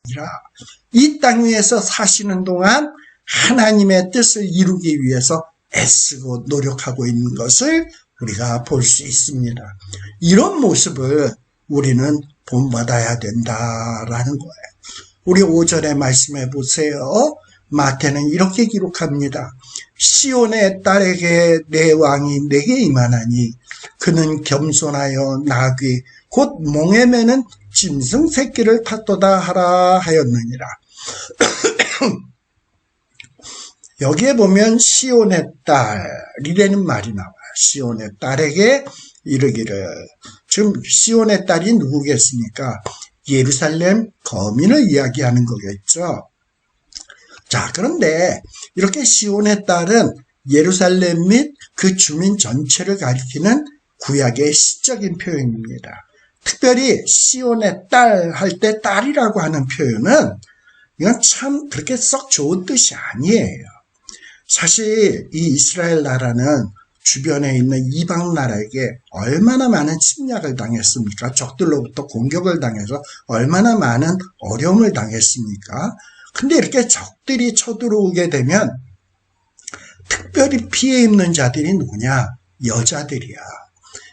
아니라 이 땅 위에서 사시는 동안 하나님의 뜻을 이루기 위해서 애쓰고 노력하고 있는 것을 우리가 볼 수 있습니다. 이런 모습을 우리는 본받아야 된다라는 거예요. 우리 5절의 말씀해 보세요. 마태는 이렇게 기록합니다. 시온의 딸에게 내 왕이 내게 임하나니 그는 겸손하여 나귀 곧 몽에 매는 짐승 새끼를 탔도다 하라 하였느니라. 여기에 보면 시온의 딸이라는 말이 나와요. 시온의 딸에게 이르기를. 지금 시온의 딸이 누구겠습니까? 예루살렘 거민을 이야기하는 거겠죠. 자, 그런데 이렇게 시온의 딸은 예루살렘 및 그 주민 전체를 가리키는 구약의 시적인 표현입니다. 특별히 시온의 딸 할 때 딸이라고 하는 표현은 이건 참 그렇게 썩 좋은 뜻이 아니에요. 사실 이 이스라엘 나라는 주변에 있는 이방 나라에게 얼마나 많은 침략을 당했습니까? 적들로부터 공격을 당해서 얼마나 많은 어려움을 당했습니까? 근데 이렇게 적들이 쳐들어오게 되면 특별히 피해 입는 자들이 누구냐? 여자들이야.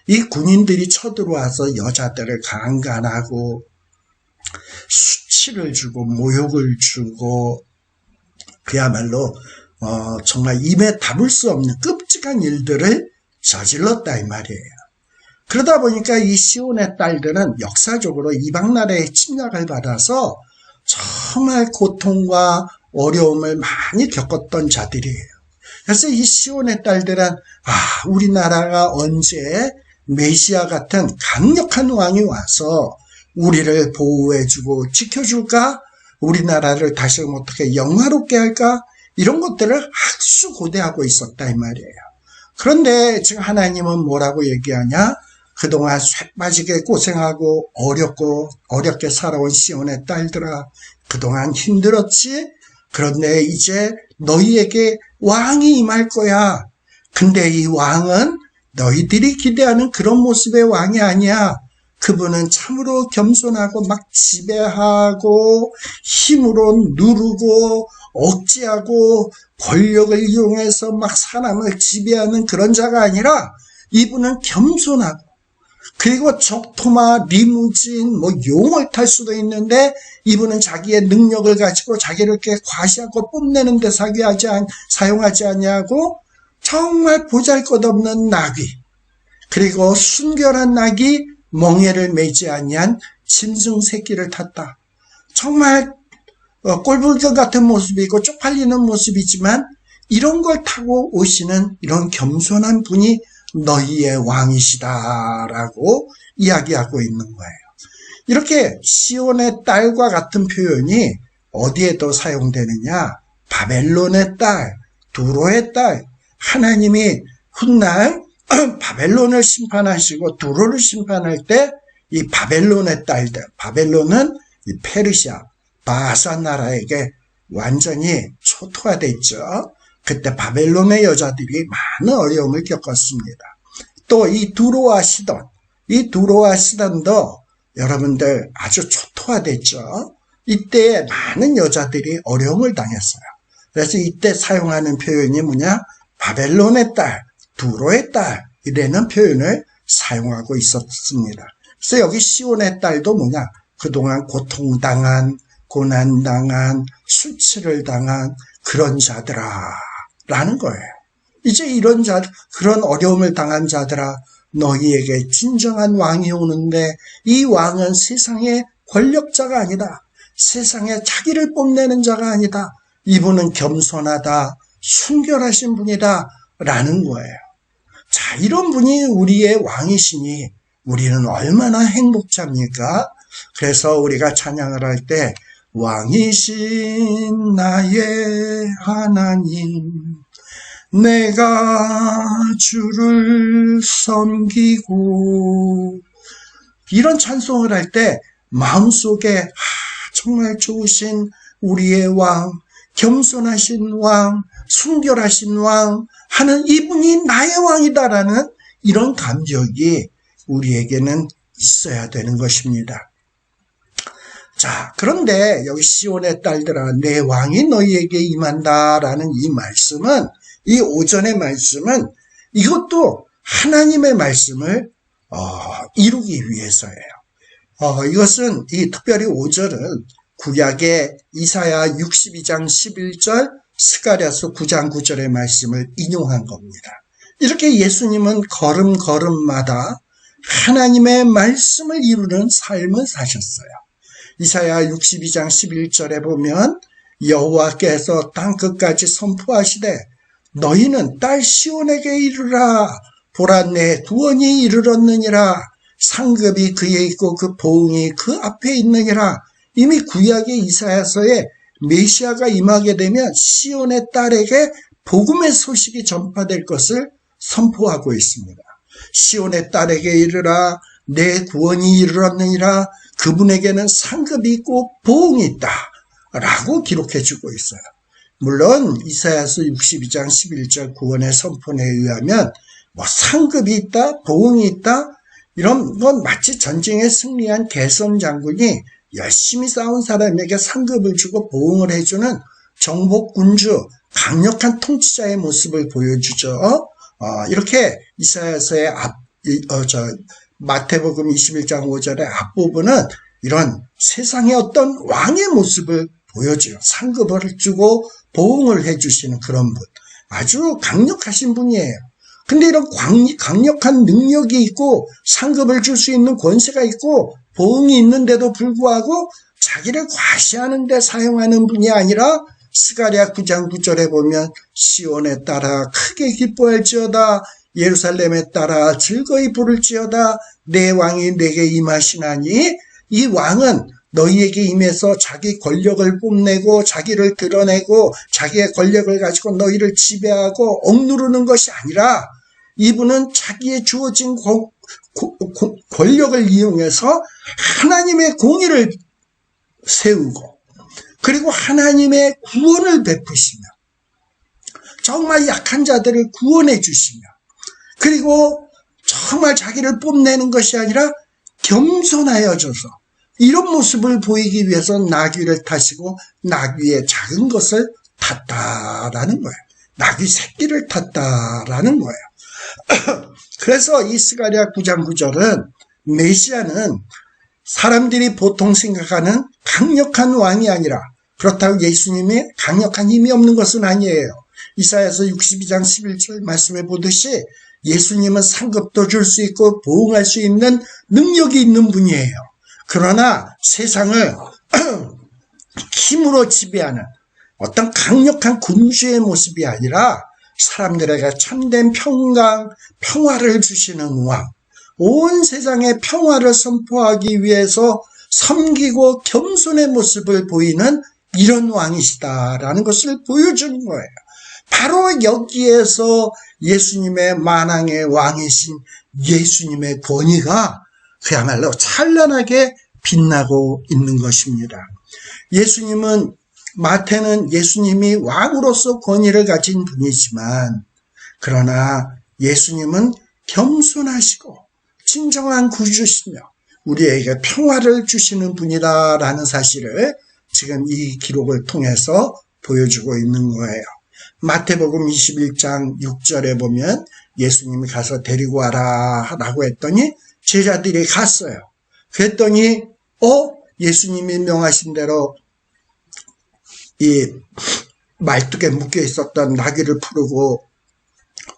이 군인들이 쳐들어와서 여자들을 강간하고 수치를 주고 모욕을 주고 그야말로 정말 입에 담을 수 없는 끔찍한 일들을 저질렀다 이 말이에요. 그러다 보니까 이 시온의 딸들은 역사적으로 이방 나라의 침략을 받아서 정말 고통과 어려움을 많이 겪었던 자들이에요. 그래서 이 시온의 딸들은 우리나라가 언제 메시아 같은 강력한 왕이 와서 우리를 보호해주고 지켜줄까? 우리나라를 다시 어떻게 영화롭게 할까? 이런 것들을 학수 고대하고 있었다 이 말이에요. 그런데 지금 하나님은 뭐라고 얘기하냐? 그동안 쇠빠지게 고생하고 어렵게 살아온 시온의 딸들아, 그동안 힘들었지? 그런데 이제 너희에게 왕이 임할 거야. 근데 이 왕은 너희들이 기대하는 그런 모습의 왕이 아니야. 그분은 참으로 겸손하고 막 지배하고 힘으로 누르고 억제하고 권력을 이용해서 막 사람을 지배하는 그런 자가 아니라 이분은 겸손하고 그리고 적토마, 리무진, 용을 탈 수도 있는데 이분은 자기의 능력을 가지고 자기를 이렇게 과시하고 뽐내는 데 사용하지 아니하고 정말 보잘것없는 나귀, 그리고 순결한 나귀, 멍에를 매지 아니한 짐승 새끼를 탔다. 정말 꼴불견 같은 모습이고 쪽팔리는 모습이지만 이런 걸 타고 오시는 이런 겸손한 분이 너희의 왕이시다라고 이야기하고 있는 거예요. 이렇게 시온의 딸과 같은 표현이 어디에도 사용되느냐? 바벨론의 딸, 두로의 딸. 하나님이 훗날 바벨론을 심판하시고 두로를 심판할 때 이 바벨론의 딸들, 바벨론은 이 페르시아, 바산 나라에게 완전히 초토화됐죠. 그때 바벨론의 여자들이 많은 어려움을 겪었습니다. 또 이 두로와 시돈, 이 두로와 시돈도 여러분들 아주 초토화됐죠. 이때 많은 여자들이 어려움을 당했어요. 그래서 이때 사용하는 표현이 뭐냐? 바벨론의 딸, 두로의 딸 이라는 표현을 사용하고 있었습니다. 그래서 여기 시온의 딸도 뭐냐? 그동안 고통당한, 고난당한, 수치를 당한 그런 자들아 라는 거예요. 이제 그런 어려움을 당한 자들아, 너희에게 진정한 왕이 오는데 이 왕은 세상의 권력자가 아니다. 세상에 자기를 뽐내는 자가 아니다. 이분은 겸손하다, 순결하신 분이다 라는 거예요. 자, 이런 분이 우리의 왕이시니 우리는 얼마나 행복합니까? 그래서 우리가 찬양을 할 때 왕이신 나의 하나님, 내가 주를 섬기고, 이런 찬송을 할 때 마음속에 정말 좋으신 우리의 왕, 겸손하신 왕, 순결하신 왕 하는 이분이 나의 왕이다라는 이런 감격이 우리에게는 있어야 되는 것입니다. 자, 그런데 여기 시온의 딸들아 내 왕이 너희에게 임한다라는 이 말씀은, 이 오전의 말씀은 이것도 하나님의 말씀을 이루기 위해서예요. 이것은 특별히 5절은 구약의 이사야 62장 11절, 스가랴서 9장 9절의 말씀을 인용한 겁니다. 이렇게 예수님은 걸음걸음마다 하나님의 말씀을 이루는 삶을 사셨어요. 이사야 62장 11절에 보면 여호와께서 땅끝까지 선포하시되 너희는 딸 시온에게 이르라. 보라 내 구원이 이르렀느니라. 상급이 그에 있고 그 보응이 그 앞에 있느니라. 이미 구약의 이사야서에 메시아가 임하게 되면 시온의 딸에게 복음의 소식이 전파될 것을 선포하고 있습니다. 시온의 딸에게 이르라. 내 구원이 이르렀느니라. 그분에게는 상급이 있고 보응이 있다 라고 기록해주고 있어요. 물론 이사야서 62장 11절 구원의 선포에 의하면 상급이 있다, 보응이 있다, 이런 건 마치 전쟁에 승리한 개선 장군이 열심히 싸운 사람에게 상급을 주고 보응을 해주는 정복군주, 강력한 통치자의 모습을 보여주죠. 이렇게 이사야서의 마태복음 21장 5절의 앞부분은 이런 세상의 어떤 왕의 모습을 보여줘요. 상급을 주고 보응을 해주시는 그런 분. 아주 강력하신 분이에요. 근데 이런 강력한 능력이 있고 상급을 줄 수 있는 권세가 있고 보응이 있는데도 불구하고 자기를 과시하는 데 사용하는 분이 아니라 스가랴 9장 9절에 보면 시온에 따라 크게 기뻐할지어다. 예루살렘에 따라 즐거이 부를지어다. 내 왕이 내게 임하시나니. 이 왕은 너희에게 임해서 자기 권력을 뽐내고 자기를 드러내고 자기의 권력을 가지고 너희를 지배하고 억누르는 것이 아니라 이분은 자기의 주어진 권력을 이용해서 하나님의 공의를 세우고 그리고 하나님의 구원을 베푸시며 정말 약한 자들을 구원해 주시며 그리고 정말 자기를 뽐내는 것이 아니라 겸손하여져서 이런 모습을 보이기 위해서 나귀를 타시고 나귀의 작은 것을 탔다라는 거예요. 나귀 새끼를 탔다라는 거예요. 그래서 이 스가랴 9장 9절은 메시아는 사람들이 보통 생각하는 강력한 왕이 아니라 그렇다고 예수님이 강력한 힘이 없는 것은 아니에요. 이사야서 62장 11절 말씀해 보듯이 예수님은 상급도 줄 수 있고 보응할 수 있는 능력이 있는 분이에요. 그러나 세상을 힘으로 지배하는 어떤 강력한 군주의 모습이 아니라 사람들에게 참된 평화를 주시는 왕, 온 세상에 평화를 선포하기 위해서 섬기고 겸손의 모습을 보이는 이런 왕이시다라는 것을 보여주는 거예요. 바로 여기에서 예수님의 만왕의 왕이신 예수님의 권위가 그야말로 찬란하게 빛나고 있는 것입니다. 예수님은 마태는 예수님이 왕으로서 권위를 가진 분이지만 그러나 예수님은 겸손하시고 진정한 구주시며 우리에게 평화를 주시는 분이다라는 사실을 지금 이 기록을 통해서 보여주고 있는 거예요. 마태복음 21장 6절에 보면 예수님이 가서 데리고 와라 라고 했더니 제자들이 갔어요. 그랬더니 예수님이 명하신 대로 이 말뚝에 묶여 있었던 나귀를 풀고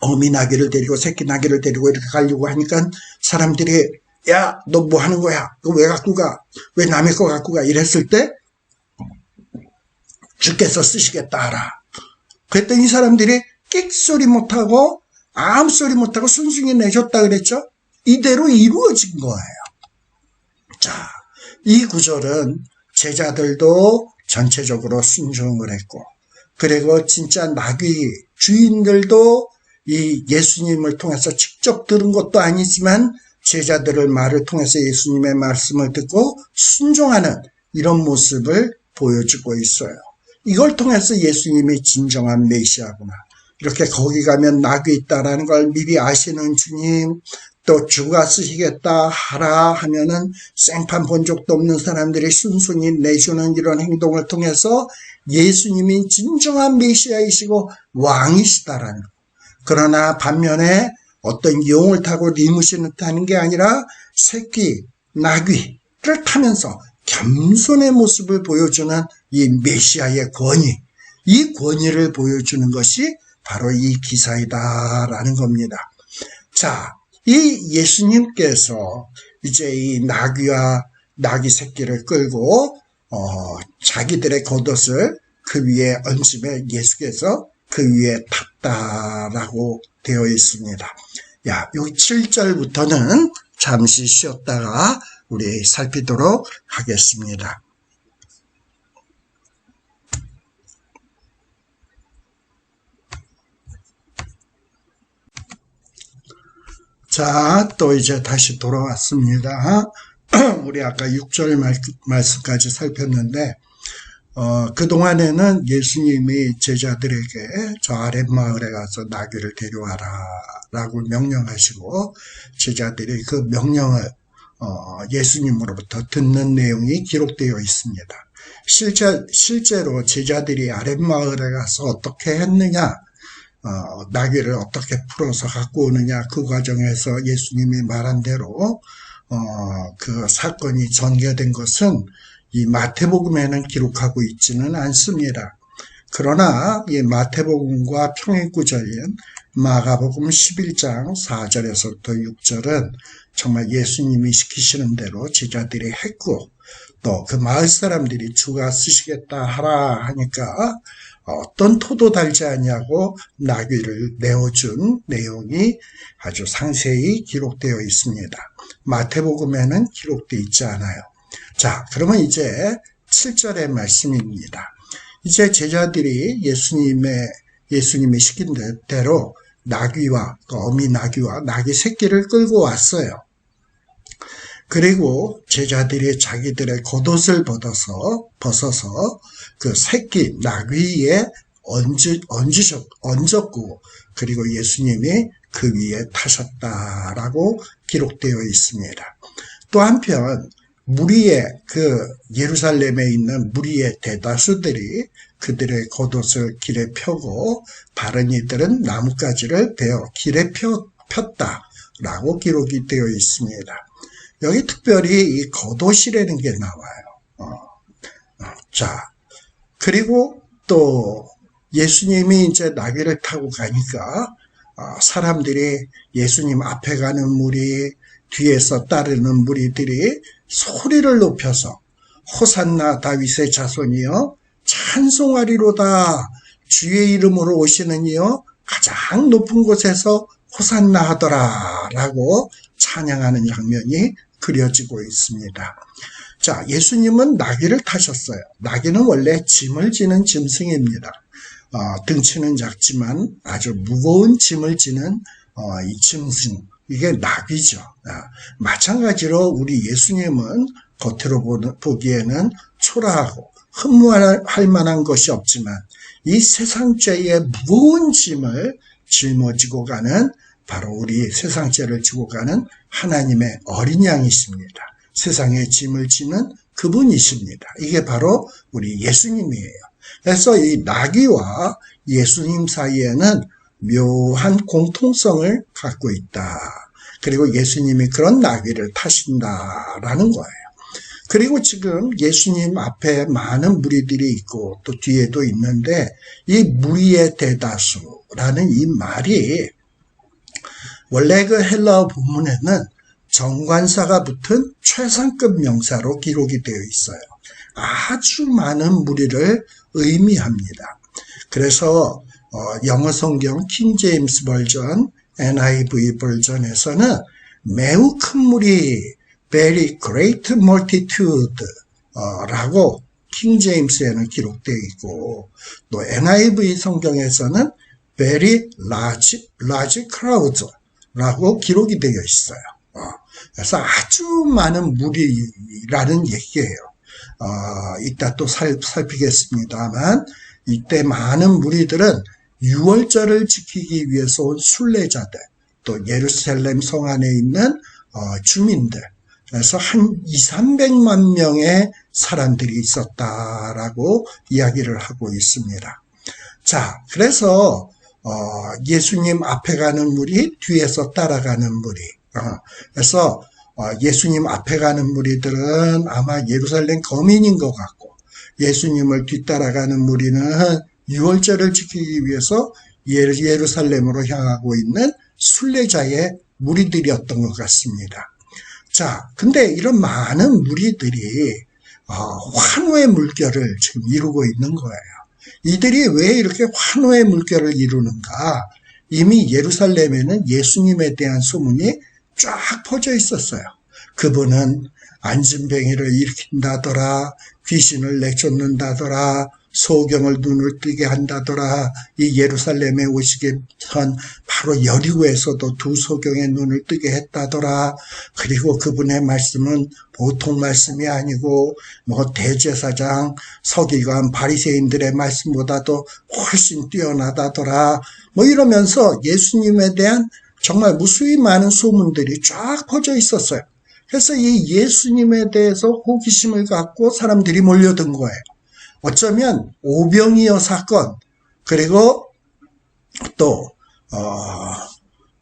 어미 나귀를 데리고 새끼 나귀를 데리고 이렇게 가려고 하니까 사람들이 야, 너 뭐 하는 거야? 너 왜 갖고 가? 왜 남의 거 갖고 가? 이랬을 때 주께서 쓰시겠다 하라. 그랬더니 이 사람들이 끽소리 못하고 아무 소리 못하고 순순히 내줬다 그랬죠? 이대로 이루어진 거예요. 자, 이 구절은 제자들도 전체적으로 순종을 했고 그리고 진짜 나귀 주인들도 이 예수님을 통해서 직접 들은 것도 아니지만 제자들의 말을 통해서 예수님의 말씀을 듣고 순종하는 이런 모습을 보여주고 있어요. 이걸 통해서 예수님이 진정한 메시아구나. 이렇게 거기 가면 낙이 있다라는 걸 미리 아시는 주님, 또 주가 쓰시겠다 하라 하면은 생판 본 적도 없는 사람들이 순순히 내주는 이런 행동을 통해서 예수님이 진정한 메시아이시고 왕이시다라는 것. 그러나 반면에 어떤 용을 타고 리무진을 타는 게 아니라 새끼, 나귀를 타면서 겸손의 모습을 보여주는 이 메시아의 권위, 이 권위를 보여주는 것이 바로 이 기사이다라는 겁니다. 자, 이 예수님께서 이제 이 나귀와 나귀 새끼를 끌고 자기들의 겉옷을 그 위에 얹으며 예수께서 그 위에 탔다라고 되어 있습니다. 여기 7절부터는 잠시 쉬었다가 우리 살피도록 하겠습니다. 자, 또 이제 다시 돌아왔습니다. 우리 아까 6절 말씀까지 살폈는데 그동안에는 예수님이 제자들에게 저 아랫마을에 가서 나귀를 데려와라 라고 명령하시고 제자들이 그 명령을 예수님으로부터 듣는 내용이 기록되어 있습니다. 실제로 제자들이 아랫마을에 가서 어떻게 했느냐, 나귀를 어떻게 풀어서 갖고 오느냐, 그 과정에서 예수님이 말한 대로 그 사건이 전개된 것은 이 마태복음에는 기록하고 있지는 않습니다. 그러나 이 마태복음과 평행구절인 마가복음 11장 4절에서부터 6절은 정말 예수님이 시키시는 대로 제자들이 했고 또 그 마을 사람들이 주가 쓰시겠다 하라 하니까 어떤 토도 달지 않냐고 나귀를 내어준 내용이 아주 상세히 기록되어 있습니다. 마태복음에는 기록되어 있지 않아요. 자, 그러면 이제 7절의 말씀입니다. 이제 제자들이 예수님이 시킨 대로 나귀와 어미 나귀와 나귀 새끼를 끌고 왔어요. 그리고 제자들이 자기들의 겉옷을 벗어서 그 새끼 나귀에 얹었고 그리고 예수님이 그 위에 타셨다라고 기록되어 있습니다. 또 한편 무리의 예루살렘에 있는 무리의 대다수들이 그들의 겉옷을 길에 펴고 다른 이들은 나뭇가지를 베어 길에 폈다라고 기록이 되어 있습니다. 여기 특별히 이 겉옷이라는 게 나와요. 자, 그리고 또 예수님이 이제 나귀를 타고 가니까 사람들이 예수님 앞에 가는 무리, 뒤에서 따르는 무리들이 소리를 높여서 호산나 다윗의 자손이여 찬송하리로다 주의 이름으로 오시는 이여 가장 높은 곳에서 호산나 하더라 라고 찬양하는 장면이 그려지고 있습니다. 자, 예수님은 나귀를 타셨어요. 나귀는 원래 짐을 지는 짐승입니다. 등치는 작지만 아주 무거운 짐을 지는 이 짐승, 이게 나귀죠. 마찬가지로 우리 예수님은 겉으로 보기에는 초라하고 흠모할 만한 것이 없지만 이 세상죄의 무거운 짐을 짊어지고 가는 바로 우리 세상죄를 지고 가는 하나님의 어린 양이십니다. 세상의 짐을 지는 그분이십니다. 이게 바로 우리 예수님이에요. 그래서 이 나귀와 예수님 사이에는 묘한 공통성을 갖고 있다. 그리고 예수님이 그런 나귀를 타신다라는 거예요. 그리고 지금 예수님 앞에 많은 무리들이 있고 또 뒤에도 있는데 이 무리의 대다수라는 이 말이 원래 그 헬라어 본문에는 정관사가 붙은 최상급 명사로 기록이 되어 있어요. 아주 많은 무리를 의미합니다. 그래서 영어 성경 킹 제임스 버전, NIV 버전에서는 매우 큰 무리, very great multitude 라고 킹 제임스에는 기록되어 있고 또 NIV 성경에서는 very large crowd 라고 기록이 되어 있어요. 그래서 아주 많은 무리라는 얘기예요. 이따 또 살피겠습니다만 이때 많은 무리들은 유월절을 지키기 위해서 온 순례자들 또 예루살렘 성 안에 있는 주민들, 그래서 한 200~300만 명의 사람들이 있었다라고 이야기를 하고 있습니다. 자, 그래서 예수님 앞에 가는 무리, 뒤에서 따라가는 무리. 그래서 예수님 앞에 가는 무리들은 아마 예루살렘 거민인 것 같고, 예수님을 뒤따라가는 무리는 유월절을 지키기 위해서 예루살렘으로 향하고 있는 순례자의 무리들이었던 것 같습니다. 자, 근데 이런 많은 무리들이 환호의 물결을 지금 이루고 있는 거예요. 이들이 왜 이렇게 환호의 물결을 이루는가? 이미 예루살렘에는 예수님에 대한 소문이 쫙 퍼져 있었어요. 그분은 안진뱅이를 일으킨다더라, 귀신을 내쫓는다더라, 소경을 눈을 뜨게 한다더라, 이 예루살렘에 오시기 전 바로 여리고에서도 두 소경의 눈을 뜨게 했다더라. 그리고 그분의 말씀은 보통 말씀이 아니고 대제사장, 서기관, 바리새인들의 말씀보다도 훨씬 뛰어나다더라. 이러면서 예수님에 대한 정말 무수히 많은 소문들이 쫙 퍼져 있었어요. 그래서 이 예수님에 대해서 호기심을 갖고 사람들이 몰려든 거예요. 어쩌면 오병이어 사건, 그리고 또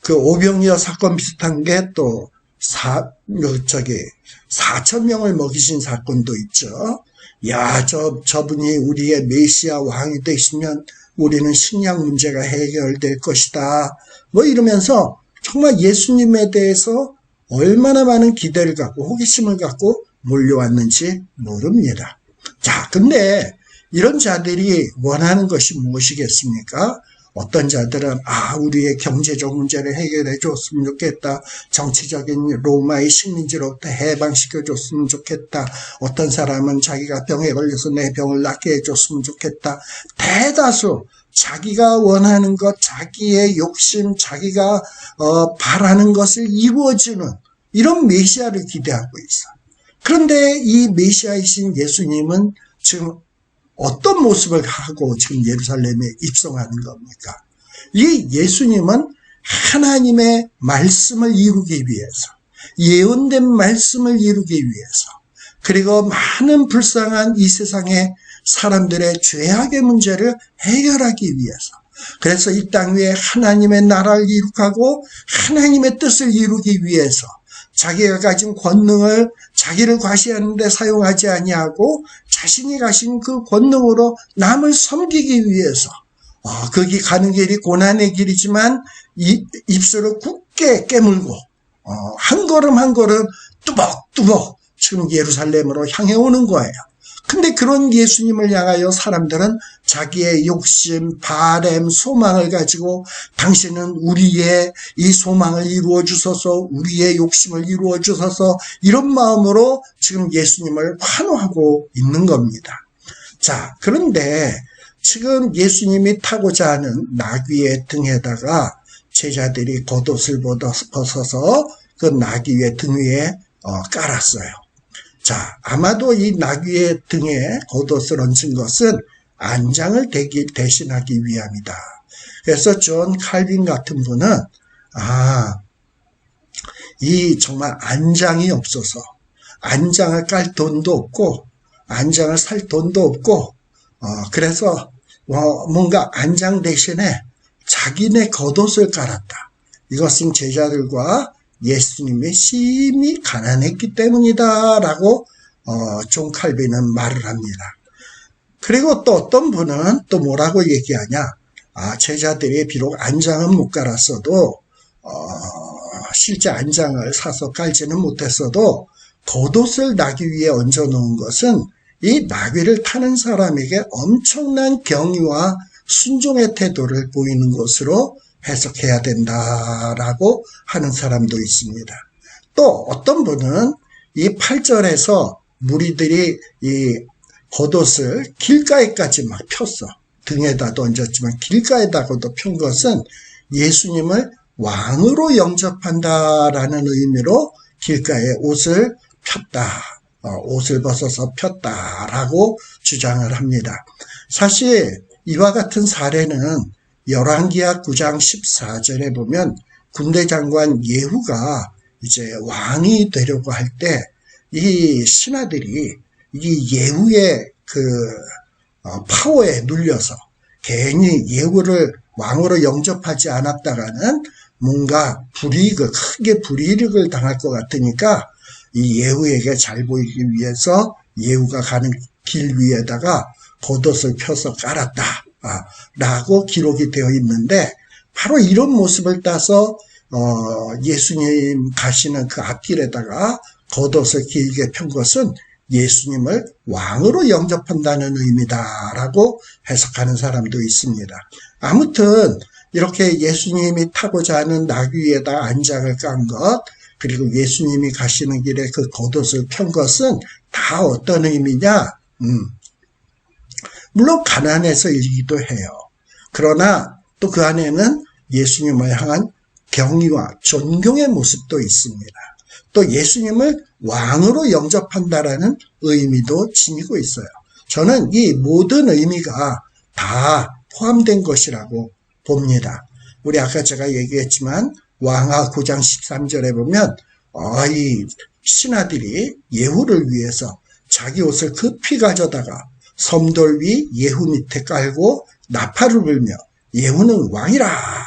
그 오병이어 사건 비슷한 게 또 4,000명을 먹이신 사건도 있죠. 야, 저분이 우리의 메시아 왕이 되시면 우리는 식량 문제가 해결될 것이다. 이러면서 정말 예수님에 대해서 얼마나 많은 기대를 갖고 호기심을 갖고 몰려왔는지 모릅니다. 자, 근데 이런 자들이 원하는 것이 무엇이겠습니까? 어떤 자들은 우리의 경제적 문제를 해결해 줬으면 좋겠다. 정치적인 로마의 식민지로부터 해방시켜 줬으면 좋겠다. 어떤 사람은 자기가 병에 걸려서 내 병을 낫게 해줬으면 좋겠다. 대다수 자기가 원하는 것, 자기의 욕심, 자기가 바라는 것을 이루어주는 이런 메시아를 기대하고 있어. 그런데 이 메시아이신 예수님은 지금 어떤 모습을 하고 지금 예루살렘에 입성하는 겁니까? 이 예수님은 하나님의 말씀을 이루기 위해서, 예언된 말씀을 이루기 위해서, 그리고 많은 불쌍한 이 세상의 사람들의 죄악의 문제를 해결하기 위해서, 그래서 이 땅 위에 하나님의 나라를 이룩하고 하나님의 뜻을 이루기 위해서 자기가 가진 권능을 자기를 과시하는 데 사용하지 아니하고 자신이 가진 그 권능으로 남을 섬기기 위해서 거기 가는 길이 고난의 길이지만 입술을 굳게 깨물고 한 걸음 한 걸음 뚜벅뚜벅 지금 예루살렘으로 향해 오는 거예요. 근데 그런 예수님을 향하여 사람들은 자기의 욕심, 바램, 소망을 가지고 당신은 우리의 이 소망을 이루어 주소서, 우리의 욕심을 이루어 주소서, 이런 마음으로 지금 예수님을 환호하고 있는 겁니다. 자, 그런데 지금 예수님이 타고자 하는 나귀의 등에다가 제자들이 겉옷을 벗어서 그 나귀의 등 위에 깔았어요. 자, 아마도 이 나귀의 등에 겉옷을 얹은 것은 안장을 대신하기 위함이다. 그래서 존 칼빈 같은 분은 이 정말 안장이 없어서 안장을 깔 돈도 없고 안장을 살 돈도 없고 그래서 뭔가 안장 대신에 자기네 겉옷을 깔았다. 이것은 제자들과 예수님이 심히 가난했기 때문이다 라고 존 칼빈은 말을 합니다. 그리고 또 어떤 분은 또 뭐라고 얘기하냐, 제자들이 비록 안장은 못 깔았어도 실제 안장을 사서 깔지는 못했어도 겉옷을 나귀 위에 얹어 놓은 것은 이 나귀를 타는 사람에게 엄청난 경의와 순종의 태도를 보이는 것으로 해석해야 된다라고 하는 사람도 있습니다. 또 어떤 분은 이 8절에서 무리들이 이 겉옷을 길가에까지 막 폈어. 등에다도 얹었지만 길가에다가도 편 것은 예수님을 왕으로 영접한다라는 의미로 길가에 옷을 폈다. 옷을 벗어서 폈다라고 주장을 합니다. 사실 이와 같은 사례는 열왕기하 9장 14절에 보면 군대 장관 예후가 이제 왕이 되려고 할 때 이 신하들이 이 예후의 파워에 눌려서 괜히 예후를 왕으로 영접하지 않았다가는 뭔가 크게 불이익을 당할 것 같으니까 이 예후에게 잘 보이기 위해서 예후가 가는 길 위에다가 겉옷을 펴서 깔았다 라고 기록이 되어 있는데, 바로 이런 모습을 따서 예수님 가시는 그 앞길에다가 겉옷을 길게 편 것은 예수님을 왕으로 영접한다는 의미다라고 해석하는 사람도 있습니다. 아무튼 이렇게 예수님이 타고자 하는 나귀 위에다 안장을 깐 것, 그리고 예수님이 가시는 길에 그 겉옷을 편 것은 다 어떤 의미냐? 물론 가난해서이기도 해요. 그러나 또 그 안에는 예수님을 향한 경의와 존경의 모습도 있습니다. 또 예수님을 왕으로 영접한다라는 의미도 지니고 있어요. 저는 이 모든 의미가 다 포함된 것이라고 봅니다. 우리 아까 제가 얘기했지만 왕하 9장 13절에 보면 이 신하들이 예후를 위해서 자기 옷을 급히 가져다가 섬돌 위 예후 밑에 깔고 나팔을 불며 예후는 왕이라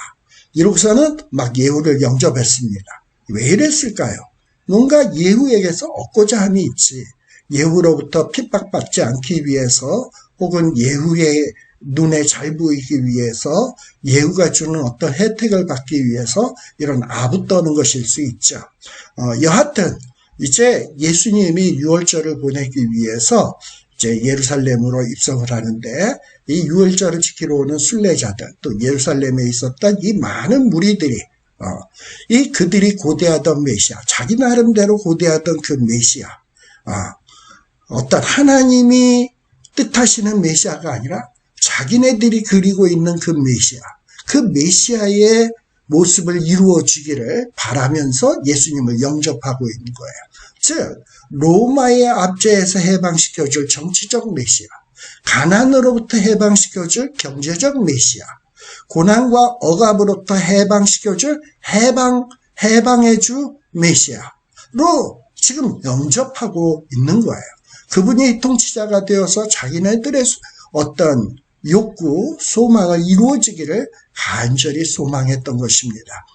이러고서는 막 예후를 영접했습니다. 왜 이랬을까요? 뭔가 예후에게서 얻고자 함이 있지. 예후로부터 핍박받지 않기 위해서, 혹은 예후의 눈에 잘 보이기 위해서, 예후가 주는 어떤 혜택을 받기 위해서 이런 아부 떠는 것일 수 있죠. 여하튼 이제 예수님이 유월절을 보내기 위해서 이제 예루살렘으로 입성을 하는데, 이 유월절을 지키러 오는 순례자들, 또 예루살렘에 있었던 이 많은 무리들이 그들이 고대하던 메시아, 자기 나름대로 고대하던 그 메시아, 어떤 하나님이 뜻하시는 메시아가 아니라 자기네들이 그리고 있는 그 메시아, 그 메시아의 모습을 이루어 주기를 바라면서 예수님을 영접하고 있는 거예요. 즉 로마의 압제에서 해방시켜줄 정치적 메시아, 가난으로부터 해방시켜줄 경제적 메시아, 고난과 억압으로부터 해방시켜줄 해방의 주 메시아로 지금 영접하고 있는 거예요. 그분이 통치자가 되어서 자기네들의 어떤 욕구, 소망을 이루어지기를 간절히 소망했던 것입니다.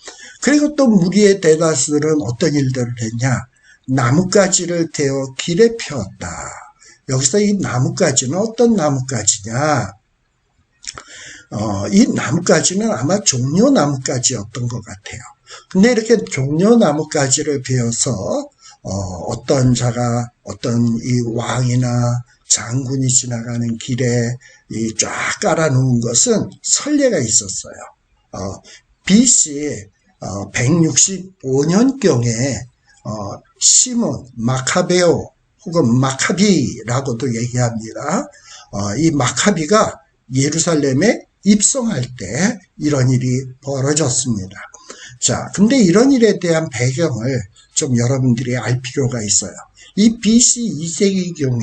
그리고 또 무리의 대다수들은 어떤 일들을 했냐? 나뭇가지를 대어 길에 펴었다. 여기서 이 나뭇가지는 어떤 나뭇가지냐? 이 나뭇가지는 아마 종려 나뭇가지였던 것 같아요. 근데 이렇게 종려 나뭇가지를 베어서 어떤 자가 어떤 이 왕이나 장군이 지나가는 길에 쫙 깔아놓은 것은 선례가 있었어요. BC 165년경에 시몬 마카베오 혹은 마카비라고도 얘기합니다. 이 마카비가 예루살렘에 입성할 때 이런 일이 벌어졌습니다. 자, 근데 이런 일에 대한 배경을 좀 여러분들이 알 필요가 있어요. 이 BC 2세기경에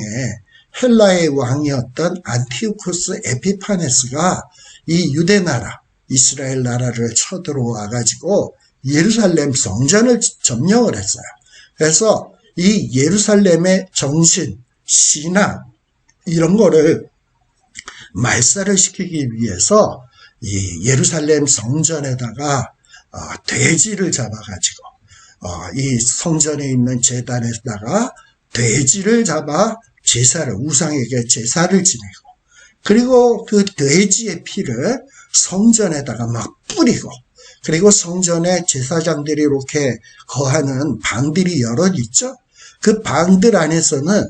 헬라의 왕이었던 안티오코스 에피파네스가 이 유대나라, 이스라엘 나라를 쳐들어와 가지고 예루살렘 성전을 점령을 했어요. 그래서 이 예루살렘의 정신, 신앙 이런 거를 말살을 시키기 위해서 이 예루살렘 성전에다가 돼지를 잡아가지고 이 성전에 있는 제단에다가 돼지를 잡아 우상에게 제사를 지내고, 그리고 그 돼지의 피를 성전에다가 막 뿌리고, 그리고 성전에 제사장들이 이렇게 거하는 방들이 여럿 있죠. 그 방들 안에서는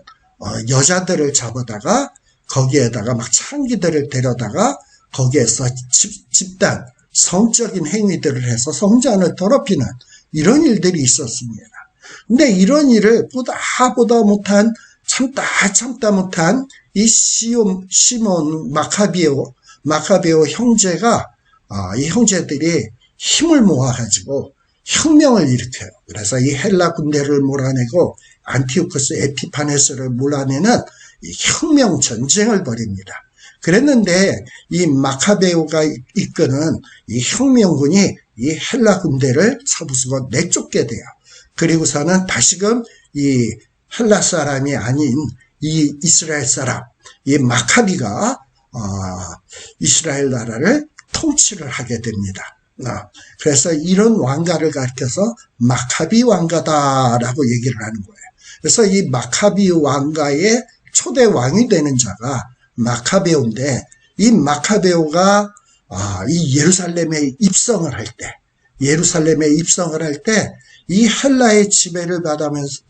여자들을 잡아다가 거기에다가 막 창기들을 데려다가 거기에서 집단 성적인 행위들을 해서 성전을 더럽히는 이런 일들이 있었습니다. 근데 이런 일을 보다 못한, 참다 못한 이 시몬 마카베오 형제가 이 형제들이 힘을 모아가지고 혁명을 일으켜요. 그래서 이 헬라 군대를 몰아내고 안티오코스 에피파네스를 몰아내는 이 혁명 전쟁을 벌입니다. 그랬는데 이 마카베오가 이끄는 이 혁명군이 이 헬라 군대를 사부수고 내쫓게 돼요. 그리고서는 다시금 이 헬라 사람이 아닌 이 이스라엘 사람, 이 마카비가 이스라엘 나라를 통치를 하게 됩니다. 그래서 이런 왕가를 가리켜서 마카비 왕가다라고 얘기를 하는 거예요. 그래서 이 마카비 왕가의 초대 왕이 되는 자가 마카베오인데, 이 마카베오가 이 예루살렘에 입성을 할 때, 이 헬라의 지배를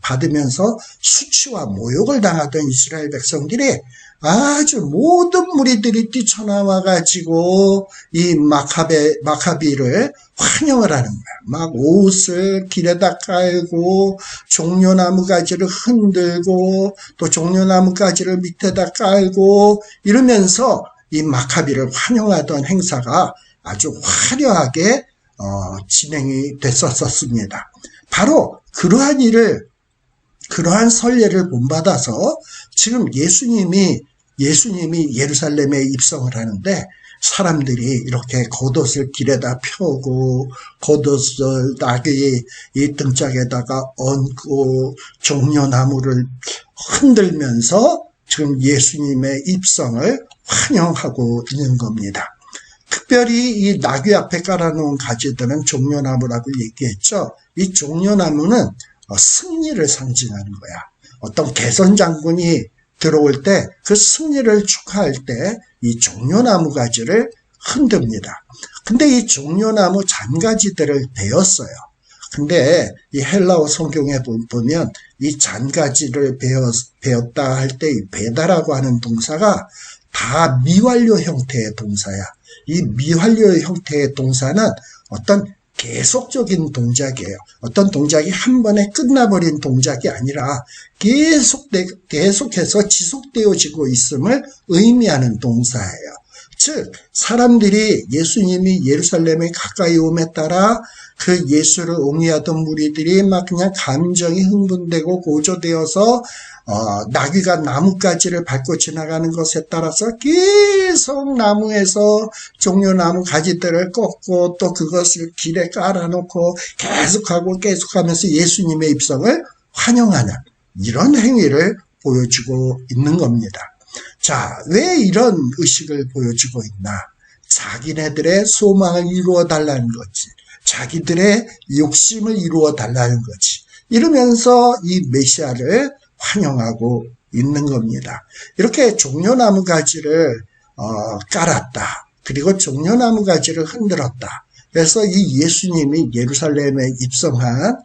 받으면서 수치와 모욕을 당하던 이스라엘 백성들이 아주 모든 무리들이 뛰쳐나와가지고 이 마카비를 환영을 하는 거야. 막 옷을 길에다 깔고 종려나무 가지를 흔들고 또 종려나무 가지를 밑에다 깔고 이러면서 이 마카비를 환영하던 행사가 아주 화려하게 진행이 됐었습니다. 바로 그러한 선례를 본받아서 지금 예수님이 예루살렘에 입성을 하는데, 사람들이 이렇게 겉옷을 길에다 펴고 겉옷을 나귀의 이 등짝에다가 얹고 종려나무를 흔들면서 지금 예수님의 입성을 환영하고 있는 겁니다. 특별히 이 나귀 앞에 깔아놓은 가지들은 종려나무라고 얘기했죠. 이 종려나무는 승리를 상징하는 거야. 어떤 개선 장군이 들어올 때 그 승리를 축하할 때 이 종려나무 가지를 흔듭니다. 근데 이 종려나무 잔가지들을 베었어요. 근데 이 헬라어 성경에 보면 이 잔가지를 베었다 할 때 이 베다라고 하는 동사가 다 미완료 형태의 동사야. 이 미완료 형태의 동사는 어떤 계속적인 동작이에요. 어떤 동작이 한 번에 끝나버린 동작이 아니라 계속해서 지속되어지고 있음을 의미하는 동사예요. 즉, 사람들이 예수님이 예루살렘에 가까이 오에 따라 그 예수를 옹이하던 무리들이 막 그냥 감정이 흥분되고 고조되어서 나귀가 나뭇가지를 밟고 지나가는 것에 따라서 계속 나무에서 종려나무 가지들을 꺾고 또 그것을 길에 깔아놓고 계속하면서 예수님의 입성을 환영하는 이런 행위를 보여주고 있는 겁니다. 자, 왜 이런 의식을 보여주고 있나? 자기네들의 소망을 이루어 달라는 거지. 자기들의 욕심을 이루어 달라는 거지. 이러면서 이 메시아를 환영하고 있는 겁니다. 이렇게 종려나무 가지를 깔았다. 그리고 종려나무 가지를 흔들었다. 그래서 이 예수님이 예루살렘에 입성한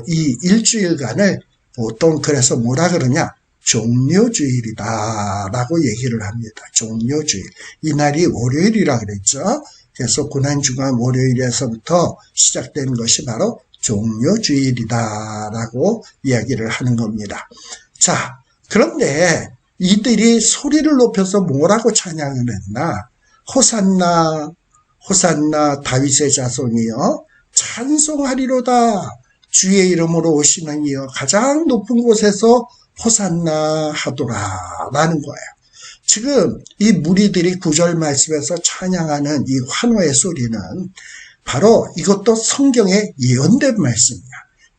이 일주일간을 보통 그래서 뭐라 그러냐? 종려주일이다 라고 얘기를 합니다. 종려주일. 이날이 월요일이라 그랬죠. 그래서 고난주간 월요일에서부터 시작되는 것이 바로 종려주일이다 라고 이야기를 하는 겁니다. 자, 그런데 이들이 소리를 높여서 뭐라고 찬양을 했나? 호산나, 호산나 다윗의 자손이여 찬송하리로다. 주의 이름으로 오시는 이여 가장 높은 곳에서 호산나 하도라 라는 거예요. 지금 이 무리들이 9절 말씀에서 찬양하는 이 환호의 소리는 바로 이것도 성경에 예언된 말씀이야.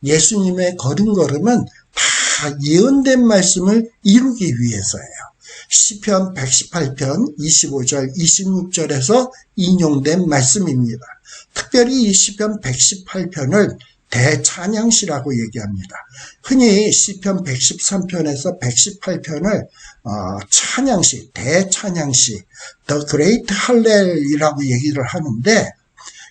예수님의 걸음걸음은 다 예언된 말씀을 이루기 위해서예요. 시편 118편 25절 26절에서 인용된 말씀입니다. 특별히 이 시편 118편을 대찬양시라고 얘기합니다. 흔히 시편 113편에서 118편을 찬양시, 대찬양시, The Great Hallel이라고 얘기를 하는데,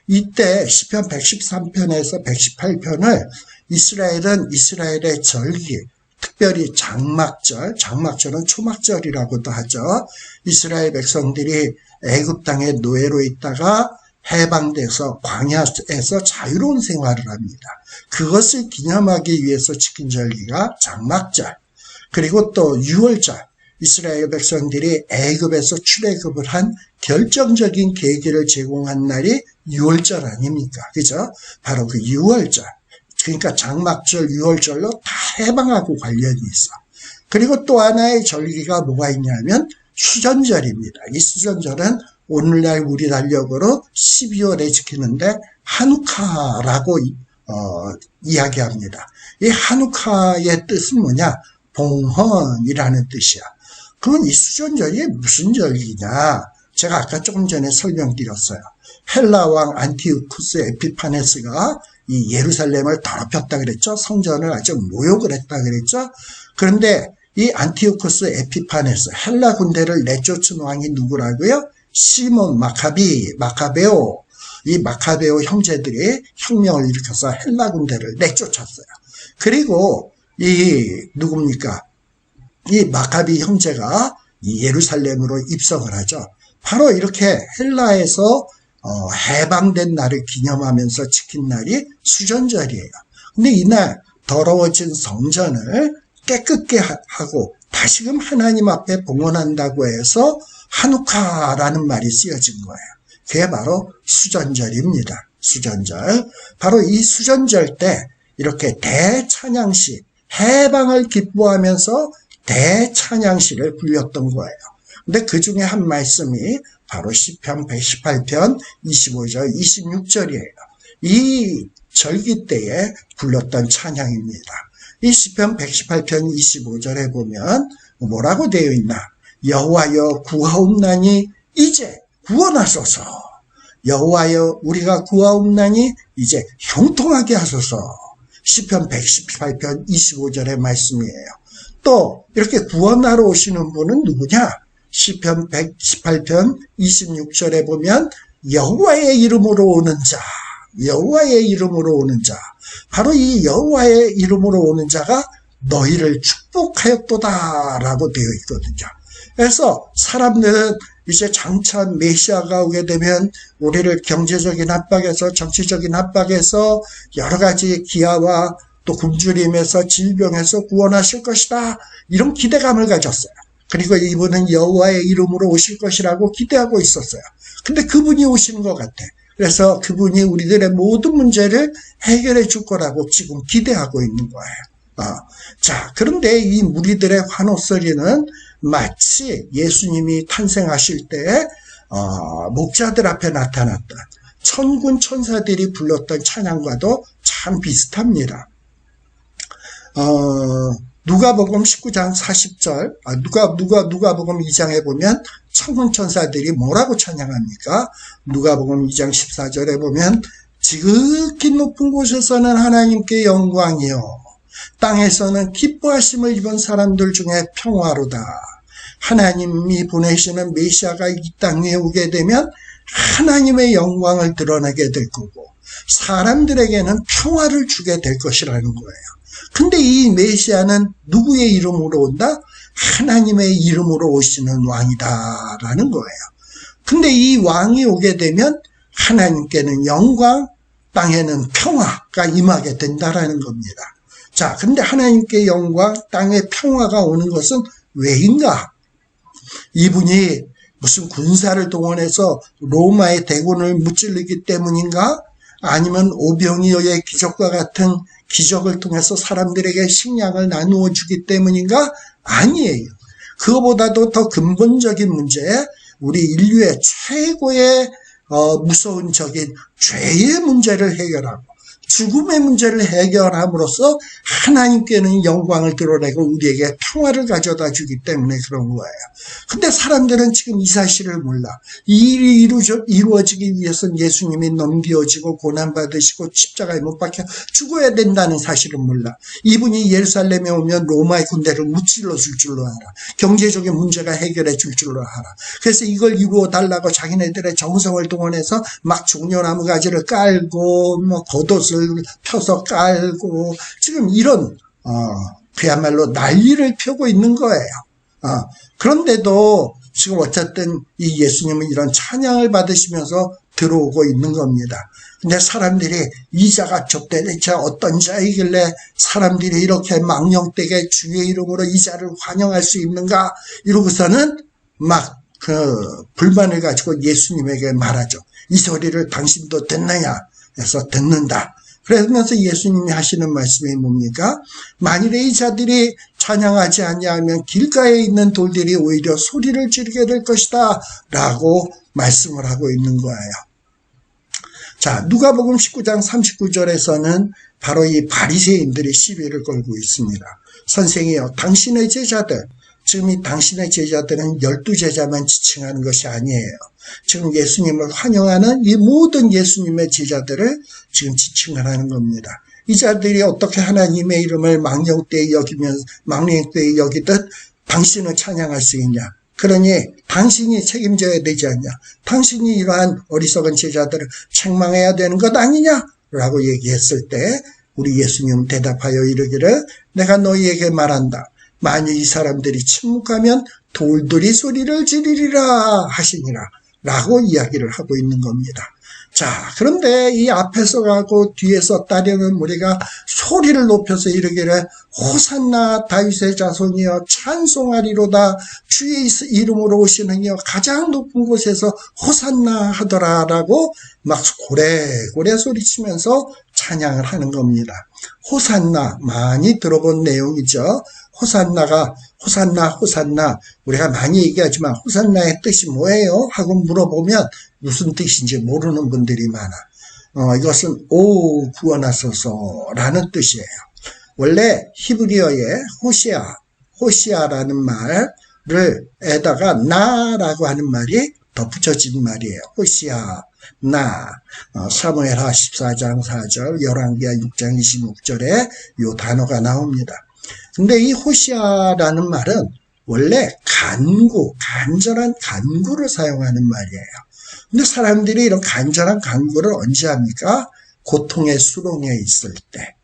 이때 시편 113편에서 118편을 이스라엘은 이스라엘의 절기, 특별히 장막절은 초막절이라고도 하죠. 이스라엘 백성들이 애굽 땅의 노예로 있다가 해방돼서 광야에서 자유로운 생활을 합니다. 그것을 기념하기 위해서 지킨 절기가 장막절, 그리고 또 유월절, 이스라엘 백성들이 애굽에서 출애굽을 한 결정적인 계기를 제공한 날이 유월절 아닙니까? 그죠? 바로 그 유월절. 그러니까 장막절, 유월절로 다 해방하고 관련이 있어. 그리고 또 하나의 절기가 뭐가 있냐면 수전절입니다. 이 수전절은 오늘날 우리 달력으로 12월에 지키는데 한우카라고 이야기합니다. 이 한우카의 뜻은 뭐냐? 봉헌이라는 뜻이야. 그러면 이 수전절이 무슨 절기냐? 제가 아까 조금 전에 설명드렸어요. 헬라 왕 안티오쿠스 에피파네스가 이 예루살렘을 더럽혔다 그랬죠. 성전을 아주 모욕을 했다 그랬죠. 그런데 이 안티오쿠스 에피파네스, 헬라 군대를 내쫓은 왕이 누구라고요? 시몬 마카베오. 이 마카베오 형제들이 혁명을 일으켜서 헬라 군대를 내쫓았어요. 그리고 누굽니까? 이 마카비 형제가 이 예루살렘으로 입성을 하죠. 바로 이렇게 헬라에서 해방된 날을 기념하면서 지킨 날이 수전절이에요. 근데 이날 더러워진 성전을 깨끗게 하고 다시금 하나님 앞에 봉헌한다고 해서 한우카라는 말이 쓰여진 거예요. 그게 바로 수전절입니다. 수전절. 바로 이 수전절 때 이렇게 대찬양시, 해방을 기뻐하면서 대찬양시를 불렸던 거예요. 근데 그 중에 한 말씀이 바로 시편 118편 25절, 26절이에요. 이 절기 때에 불렀던 찬양입니다. 이 시편 118편 25절에 보면 뭐라고 되어 있나? 여호와여 구하옵나니 이제 구원하소서. 여호와여 우리가 구하옵나니 이제 형통하게 하소서. 시편 118편 25절의 말씀이에요. 또 이렇게 구원하러 오시는 분은 누구냐? 시편 118편 26절에 보면 여호와의 이름으로 오는 자, 여호와의 이름으로 오는 자, 바로 이 여호와의 이름으로 오는 자가 너희를 축복하였도다라고 되어 있거든요. 그래서 사람들은 이제 장차 메시아가 오게 되면 우리를 경제적인 압박에서, 정치적인 압박에서, 여러 가지 기아와 또 굶주림에서, 질병에서 구원하실 것이다, 이런 기대감을 가졌어요. 그리고 이분은 여호와의 이름으로 오실 것이라고 기대하고 있었어요. 근데 그분이 오시는 것 같아. 그래서 그분이 우리들의 모든 문제를 해결해 줄 거라고 지금 기대하고 있는 거예요. 자, 그런데 이 무리들의 환호소리는 마치 예수님이 탄생하실 때 목자들 앞에 나타났던 천군 천사들이 불렀던 찬양과도 참 비슷합니다. 누가복음 19장 40절, 누가복음 2장에 보면 천군 천사들이 뭐라고 찬양합니까? 누가복음 2장 14절에 보면 지극히 높은 곳에서는 하나님께 영광이요, 땅에서는 기뻐하심을 입은 사람들 중에 평화로다. 하나님이 보내시는 메시아가 이 땅 위에 오게 되면 하나님의 영광을 드러내게 될 거고 사람들에게는 평화를 주게 될 것이라는 거예요. 근데 이 메시아는 누구의 이름으로 온다? 하나님의 이름으로 오시는 왕이다라는 거예요. 근데 이 왕이 오게 되면 하나님께는 영광, 땅에는 평화가 임하게 된다라는 겁니다. 자, 근데 하나님께 영광, 땅에 평화가 오는 것은 왜인가? 이분이 무슨 군사를 동원해서 로마의 대군을 무찌르기 때문인가? 아니면 오병이어의 기적과 같은 기적을 통해서 사람들에게 식량을 나누어 주기 때문인가? 아니에요. 그거보다도 더 근본적인 문제, 우리 인류의 최고의 무서운 적인 죄의 문제를 해결하고 죽음의 문제를 해결함으로써 하나님께는 영광을 드러내고 우리에게 평화를 가져다 주기 때문에 그런 거예요. 근데 사람들은 지금 이 사실을 몰라. 이 일이 이루어지기 위해서는 예수님이 넘겨지고 고난받으시고 십자가에 못 박혀 죽어야 된다는 사실을 몰라. 이분이 예루살렘에 오면 로마의 군대를 무찔러 줄 줄로 알아. 경제적인 문제가 해결해 줄 줄로 알아. 그래서 이걸 이루어 달라고 자기네들의 정성을 동원해서 막 종려나무 가지를 깔고 겉옷을 펴서 깔고 지금 이런 그야말로 난리를 펴고 있는 거예요. 그런데도 지금 어쨌든 이 예수님은 이런 찬양을 받으시면서 들어오고 있는 겁니다. 근데 사람들이 이 자가 좁대대체 어떤 자이길래 사람들이 이렇게 망령되게 주의 이름으로 이 자를 환영할 수 있는가 이러고서는 막 불만을 가지고 예수님에게 말하죠. 이 소리를 당신도 듣느냐? 그래서 듣는다. 그러면서 예수님이 하시는 말씀이 뭡니까? 만일에 이 자들이 찬양하지 아니하면 길가에 있는 돌들이 오히려 소리를 지르게 될 것이다 라고 말씀을 하고 있는 거예요. 자, 누가복음 19장 39절에서는 바로 이 바리새인들이 시비를 걸고 있습니다. 선생이여, 당신의 제자들, 지금 이 당신의 제자들은 12제자만 지칭하는 것이 아니에요. 지금 예수님을 환영하는 이 모든 예수님의 제자들을 지금 지칭을 하는 겁니다. 이 자들이 어떻게 하나님의 이름을 망령되이 여기듯 당신을 찬양할 수 있냐? 그러니 당신이 책임져야 되지 않냐? 당신이 이러한 어리석은 제자들을 책망해야 되는 것 아니냐? 라고 얘기했을 때 우리 예수님은 대답하여 이르기를 내가 너희에게 말한다. 만일 이 사람들이 침묵하면 돌들이 소리를 지르리라 하시니라 라고 이야기를 하고 있는 겁니다. 자, 그런데 이 앞에서 가고 뒤에서 따르는 무리가 소리를 높여서 이르기를 호산나 다윗의 자손이여 찬송하리로다 주의 이름으로 오시는 이여 가장 높은 곳에서 호산나 하더라 라고 막 고래고래 소리치면서 찬양을 하는 겁니다. 호산나 많이 들어본 내용이죠. 호산나 우리가 많이 얘기하지만 호산나의 뜻이 뭐예요? 하고 물어보면 무슨 뜻인지 모르는 분들이 많아. 이것은 오 구원하소서라는 뜻이에요. 원래 히브리어에 호시아라는 말을 에다가 나라고 하는 말이 덧붙여진 말이에요. 호시아 나. 사무엘하 14장 4절, 열왕기하 6장 26절에 이 단어가 나옵니다. 근데 이 호시아라는 말은 원래 간절한 간구를 사용하는 말이에요. 근데 사람들이 이런 간절한 간구를 언제 합니까? 고통의 수렁에 있을 때,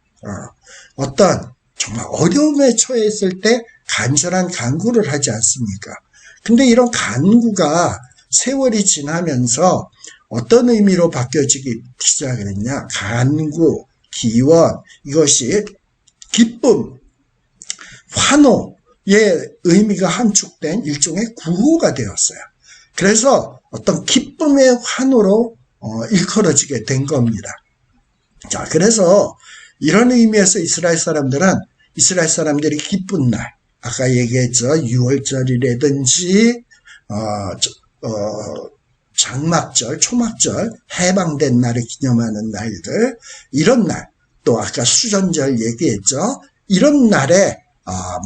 어떤 정말 어려움에 처해 있을 때 간절한 간구를 하지 않습니까? 근데 이런 간구가 세월이 지나면서 어떤 의미로 바뀌어지기 시작을 했냐? 간구, 기원, 이것이 기쁨, 환호의 의미가 함축된 일종의 구호가 되었어요. 그래서 어떤 기쁨의 환호로 일컬어지게 된 겁니다. 자, 그래서 이런 의미에서 이스라엘 사람들이 기쁜 날, 아까 얘기했죠. 6월절이라든지 장막절, 초막절, 해방된 날을 기념하는 날들, 이런 날, 또 아까 수전절 얘기했죠. 이런 날에 막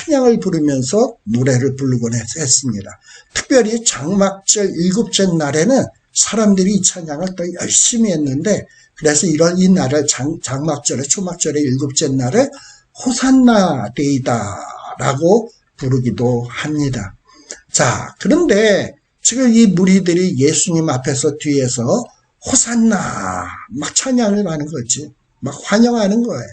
찬양을 부르면서 노래를 부르곤 했습니다. 특별히 장막절 7째 날에는 사람들이 이 찬양을 더 열심히 했는데, 그래서 이 날을 장막절에 초막절의 7째 날을 호산나 데이다라고 부르기도 합니다. 자, 그런데 지금 이 무리들이 예수님 앞에서 뒤에서 호산나 막 찬양을 하는 거지, 막 환영하는 거예요.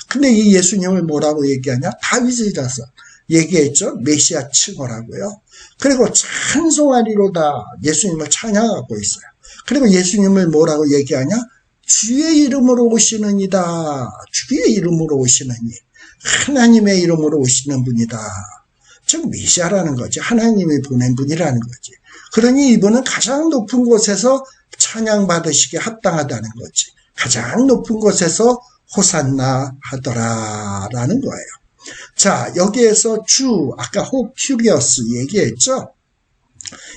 근데 이 예수님을 뭐라고 얘기하냐? 다윗의 자손. 얘기했죠? 메시아 칭호라고요. 그리고 찬송하리로다. 예수님을 찬양하고 있어요. 그리고 예수님을 뭐라고 얘기하냐? 주의 이름으로 오시는이다. 주의 이름으로 오시느니. 하나님의 이름으로 오시는 분이다. 즉 메시아라는 거지. 하나님이 보낸 분이라는 거지. 그러니 이분은 가장 높은 곳에서 찬양받으시기에 합당하다는 거지. 가장 높은 곳에서 호산나 하더라라는 거예요. 자, 여기에서 아까 큐리어스 얘기했죠?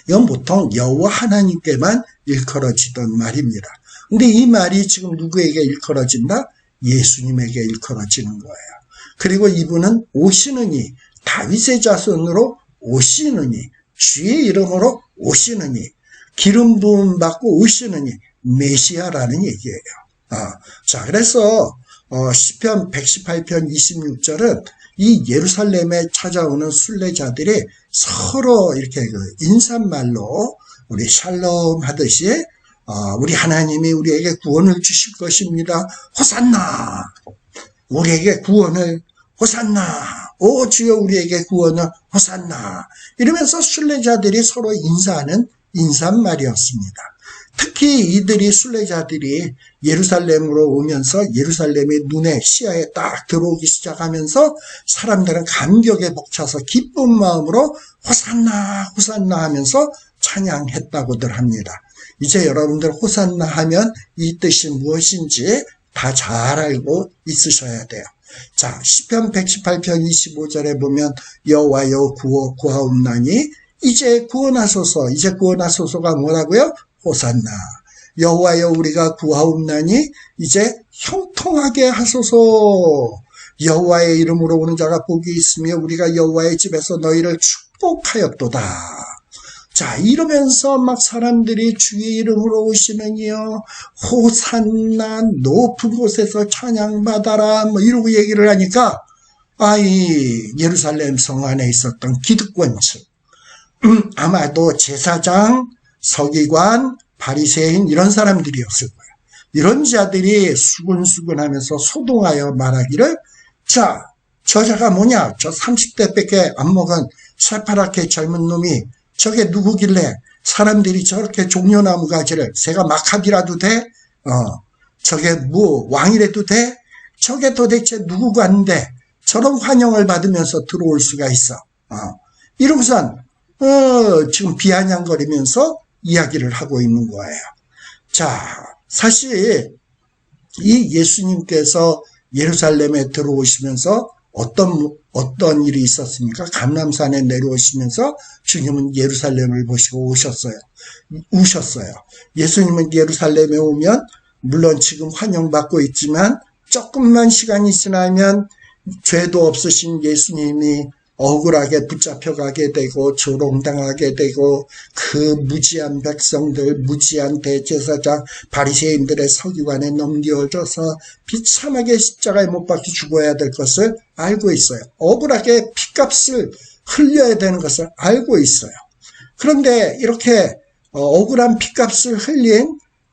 이건 보통 여호와 하나님께만 일컬어지던 말입니다. 근데 이 말이 지금 누구에게 일컬어진다? 예수님에게 일컬어지는 거예요. 그리고 이분은 오시느니, 다윗의 자손으로 오시느니, 주의 이름으로 오시느니, 기름 부음 받고 오시느니, 메시아라는 얘기예요. 자, 그래서 시편 118편 26절은 이 예루살렘에 찾아오는 순례자들이 서로 이렇게 인사말로 우리 샬롬 하듯이 우리 하나님이 우리에게 구원을 주실 것입니다. 호산나! 우리에게 구원을 호산나! 오 주여 우리에게 구원을 호산나! 이러면서 순례자들이 서로 인사하는 인사말이었습니다. 특히 이들이 순례자들이 예루살렘으로 오면서 예루살렘이 눈에 시야에 딱 들어오기 시작하면서 사람들은 감격에 벅차서 기쁜 마음으로 호산나 호산나 하면서 찬양했다고들 합니다. 이제 여러분들 호산나 하면 이 뜻이 무엇인지 다 잘 알고 있으셔야 돼요. 자, 시편 118편 25절에 보면 여호와여 구하옵나니 이제 구원하소서. 이제 구원하소서가 뭐라고요? 호산나. 여호와여 우리가 구하옵나니 이제 형통하게 하소서. 여호와의 이름으로 오는 자가 복이 있으며 우리가 여호와의 집에서 너희를 축복하였도다. 자, 이러면서 막 사람들이 주의 이름으로 오시느니요, 호산나, 높은 곳에서 찬양받아라, 뭐 이러고 얘기를 하니까, 이 예루살렘 성 안에 있었던 기득권층, 아마도 제사장, 서기관, 바리새인 이런 사람들이었을 거예요. 이런 자들이 수근수근 하면서 소동하여 말하기를, 자, 저자가 뭐냐? 저 30대 밖에 안 먹은 새파랗게 젊은 놈이 저게 누구길래 사람들이 저렇게 종려나무 가지를 새가 막합이라도 돼? 저게 뭐 왕이라도 돼? 저게 도대체 누구 같은데 저런 환영을 받으면서 들어올 수가 있어. 이러고선 지금 비아냥거리면서 이야기를 하고 있는 거예요. 자, 사실 이 예수님께서 예루살렘에 들어오시면서 어떤 일이 있었습니까? 감람산에 내려오시면서 주님은 예루살렘을 보시고 우셨어요. 예수님은 예루살렘에 오면 물론 지금 환영받고 있지만 조금만 시간이 지나면 죄도 없으신 예수님이 억울하게 붙잡혀가게 되고 조롱당하게 되고 그 무지한 백성들, 무지한 대제사장, 바리새인들의 서기관에 넘겨져서 비참하게 십자가에 못 박혀 죽어야 될 것을 알고 있어요. 억울하게 핏값을 흘려야 되는 것을 알고 있어요. 그런데 이렇게 억울한 핏값을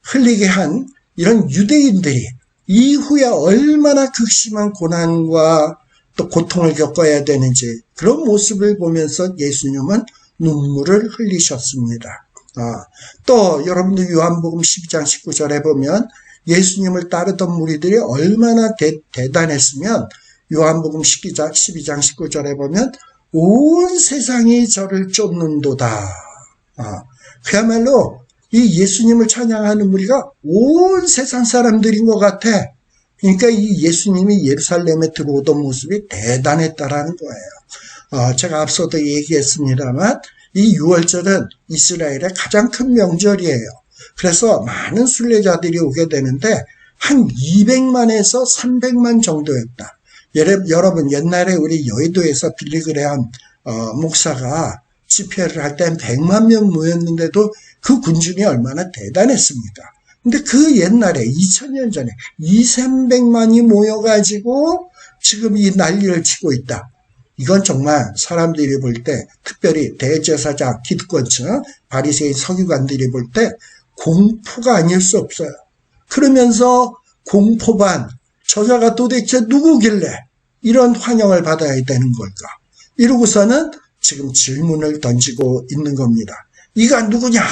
흘리게 한 이런 유대인들이 이후에 얼마나 극심한 고난과 또 고통을 겪어야 되는지 그런 모습을 보면서 예수님은 눈물을 흘리셨습니다. 또 여러분들 요한복음 12장 19절에 보면 예수님을 따르던 무리들이 얼마나 대단했으면 요한복음 12장 19절에 보면 온 세상이 저를 쫓는도다. 그야말로 이 예수님을 찬양하는 무리가 온 세상 사람들인 것 같아. 그러니까 이 예수님이 예루살렘에 들어오던 모습이 대단했다라는 거예요. 제가 앞서도 얘기했습니다만 이 6월절은 이스라엘의 가장 큰 명절이에요. 그래서 많은 순례자들이 오게 되는데 한 200만에서 300만 정도였다. 여러분 옛날에 우리 여의도에서 빌리그레함 목사가 집회를 할 땐 100만 명 모였는데도 그 군중이 얼마나 대단했습니까? 근데 그 옛날에 2000년 전에 2,300만이 모여가지고 지금 이 난리를 치고 있다. 이건 정말 사람들이 볼 때 특별히 대제사장, 기득권층, 바리새인 서기관들이 볼 때 공포가 아닐 수 없어요. 그러면서 공포 반, 저자가 도대체 누구길래 이런 환영을 받아야 되는 걸까? 이러고서는 지금 질문을 던지고 있는 겁니다. 이가 누구냐?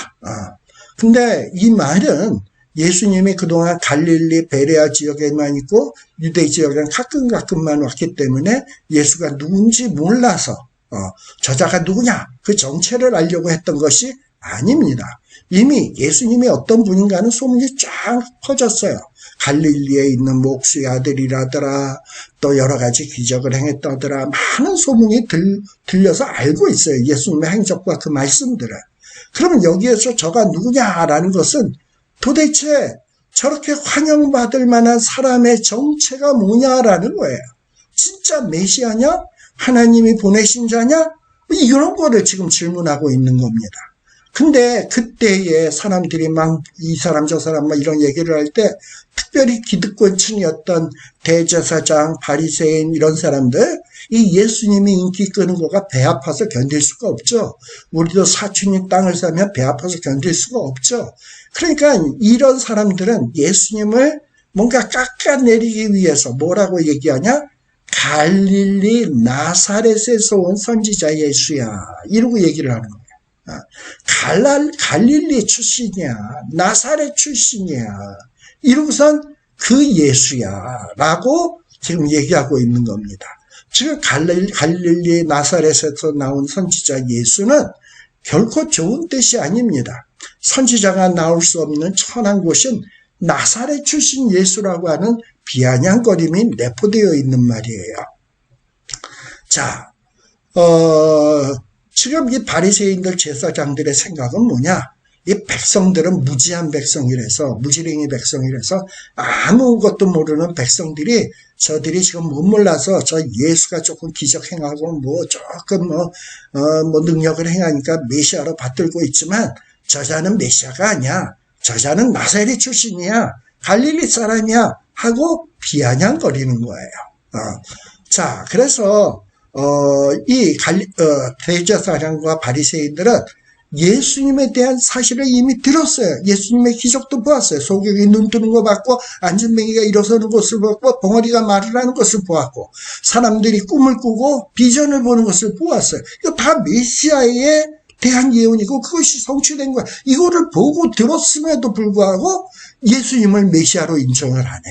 근데 이 말은 예수님이 그동안 갈릴리 베레아 지역에만 있고 유대 지역에는 가끔만 왔기 때문에 예수가 누군지 몰라서 저자가 누구냐 그 정체를 알려고 했던 것이 아닙니다. 이미 예수님이 어떤 분인가는 소문이 쫙 퍼졌어요. 갈릴리에 있는 목수의 아들이라더라, 또 여러 가지 기적을 행했다더라, 많은 소문이 들려서 알고 있어요. 예수님의 행적과 그 말씀들을. 그러면 여기에서 저가 누구냐라는 것은 도대체 저렇게 환영받을 만한 사람의 정체가 뭐냐라는 거예요. 진짜 메시아냐? 하나님이 보내신 자냐? 이런 거를 지금 질문하고 있는 겁니다. 근데 그때에 사람들이 막 이 사람 저 사람 막 이런 얘기를 할 때 특별히 기득권층이었던 대제사장, 바리새인 이런 사람들 이 예수님이 인기 끄는 거가 배 아파서 견딜 수가 없죠. 우리도 사촌이 땅을 사면 배 아파서 견딜 수가 없죠. 그러니까 이런 사람들은 예수님을 뭔가 깎아내리기 위해서 뭐라고 얘기하냐? 갈릴리 나사렛에서 온 선지자 예수야. 이러고 얘기를 하는 거예요. 갈릴리 출신이야. 나사렛 출신이야. 이러고선 그 예수야. 라고 지금 얘기하고 있는 겁니다. 지금 갈릴리 나사렛에서 나온 선지자 예수는 결코 좋은 뜻이 아닙니다. 선지자가 나올 수 없는 천한 곳은 나사렛 출신 예수라고 하는 비아냥거림이 내포되어 있는 말이에요. 자, 지금 이 바리새인들 제사장들의 생각은 뭐냐? 이 백성들은 무지한 백성이라서, 무지랭이 백성이라서 아무것도 모르는 백성들이 저들이 지금 못 몰라서 저 예수가 조금 기적 행하고 조금 능력을 행하니까 메시아로 받들고 있지만 저자는 메시아가 아니야. 저자는 나사렛 출신이야. 갈릴리 사람이야. 하고 비아냥거리는 거예요. 자, 그래서 대제사장과 바리새인들은 예수님에 대한 사실을 이미 들었어요. 예수님의 기적도 보았어요. 소경이 눈 뜨는 거 봤고, 안진뱅이가 일어서는 것을 보았고, 벙어리가 말을 하는 것을 보았고, 사람들이 꿈을 꾸고 비전을 보는 것을 보았어요. 이거 다 메시아에 대한 예언이고 그것이 성취된 거야. 이거를 보고 들었음에도 불구하고 예수님을 메시아로 인정을 안 해.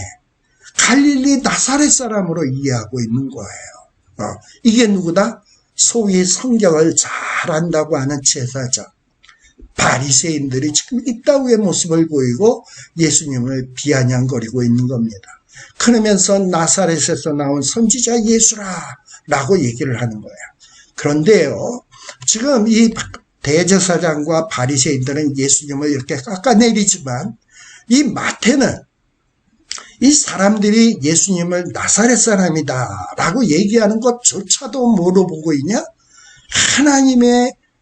갈릴리 나사렛 사람으로 이해하고 있는 거예요. 이게 누구다? 소위 성경을 잘 안다고 하는 제사장, 바리새인들이 지금 이따위의 모습을 보이고 예수님을 비아냥거리고 있는 겁니다. 그러면서 나사렛에서 나온 선지자 예수라 라고 얘기를 하는 거예요. 그런데요, 지금 이 대제사장과 바리새인들은 예수님을 이렇게 깎아내리지만 이 마태는 이 사람들이 예수님을 나사렛 사람이다 라고 얘기하는 것조차도 뭐로 보고 있냐?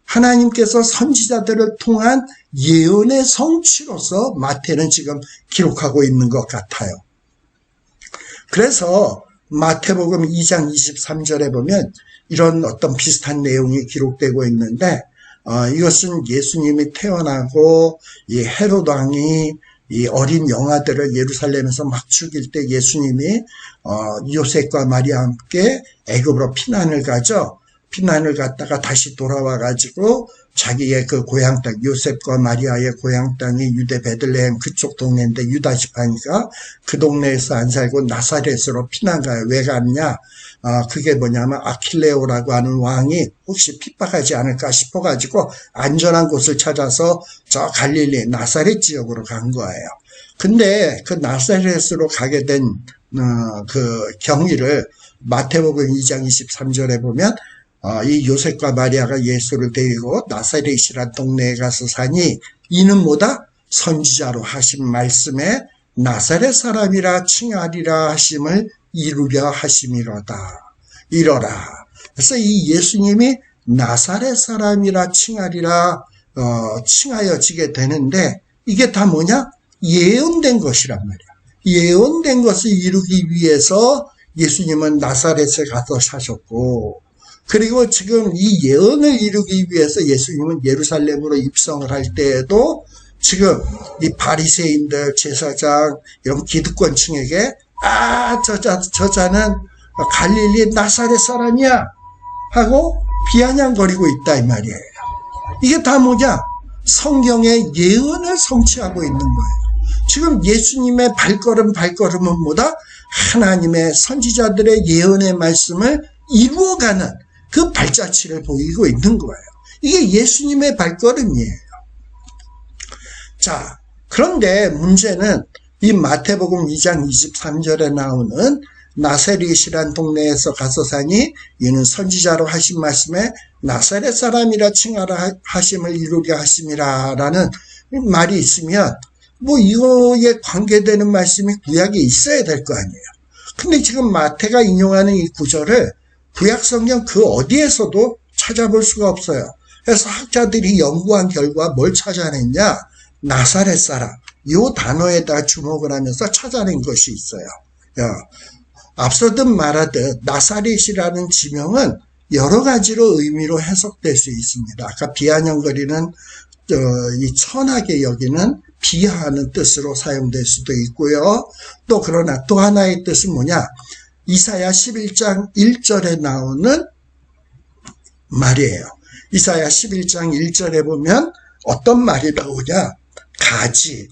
하나님께서 선지자들을 통한 예언의 성취로서 마태는 지금 기록하고 있는 것 같아요. 그래서 마태복음 2장 23절에 보면 이런 어떤 비슷한 내용이 기록되고 있는데, 이것은 예수님이 태어나고 이 헤롯 왕이 이 어린 영아들을 예루살렘에서 막 죽일 때 예수님이 요셉과 마리아와 함께 애굽으로 피난을 가죠. 피난을 갔다가 다시 돌아와 가지고 자기의 그 고향 땅, 요셉과 마리아의 고향 땅이 유대 베들레헴 그쪽 동네인데 유다 지파니까 그 동네에서 안 살고 나사렛으로 피난 가요. 왜 갔냐? 그게 뭐냐면 아킬레오라고 하는 왕이 혹시 핍박하지 않을까 싶어가지고 안전한 곳을 찾아서 저 갈릴리 나사렛 지역으로 간 거예요. 근데 그 나사렛으로 가게 된 그 경위를 마태복음 2장 23절에 보면 이 요셉과 마리아가 예수를 데리고 나사렛이란 동네에 가서 사니 이는 뭐다? 선지자로 하신 말씀에 나사렛 사람이라 칭하리라 하심을 이루려 하심이로다. 이러라. 그래서 이 예수님이 나사렛 사람이라 칭하리라 칭하여지게 되는데 이게 다 뭐냐? 예언된 것이란 말이야. 예언된 것을 이루기 위해서 예수님은 나사렛에 가서 사셨고, 그리고 지금 이 예언을 이루기 위해서 예수님은 예루살렘으로 입성을 할 때에도 지금 이 바리새인들, 제사장, 이런 기득권층에게 저자는 갈릴리 나사렛 사람이야 하고 비아냥거리고 있다 이 말이에요. 이게 다 뭐냐? 성경의 예언을 성취하고 있는 거예요. 지금 예수님의 발걸음은 뭐다? 하나님의 선지자들의 예언의 말씀을 이루어가는 그 발자취를 보이고 있는 거예요. 이게 예수님의 발걸음이에요. 자, 그런데 문제는 이 마태복음 2장 23절에 나오는 나사렛이란 동네에서 가서 사니 이는 선지자로 하신 말씀에 나사렛 사람이라 칭하라 하심을 이루게 하심이라 라는 말이 있으면 이거에 관계되는 말씀이 구약에 있어야 될 거 아니에요. 근데 지금 마태가 인용하는 이 구절을 구약 성경 그 어디에서도 찾아볼 수가 없어요. 그래서 학자들이 연구한 결과 뭘 찾아냈냐? 나사렛 사람, 이 단어에다 주목을 하면서 찾아낸 것이 있어요. 앞서도 말하듯 나사렛이라는 지명은 여러 가지로 의미로 해석될 수 있습니다. 아까 비아냥거리는 이 천하게 여기는 비하하는 뜻으로 사용될 수도 있고요. 그러나 또 하나의 뜻은 뭐냐? 이사야 11장 1절에 나오는 말이에요. 이사야 11장 1절에 보면 어떤 말이 나오냐? 가지.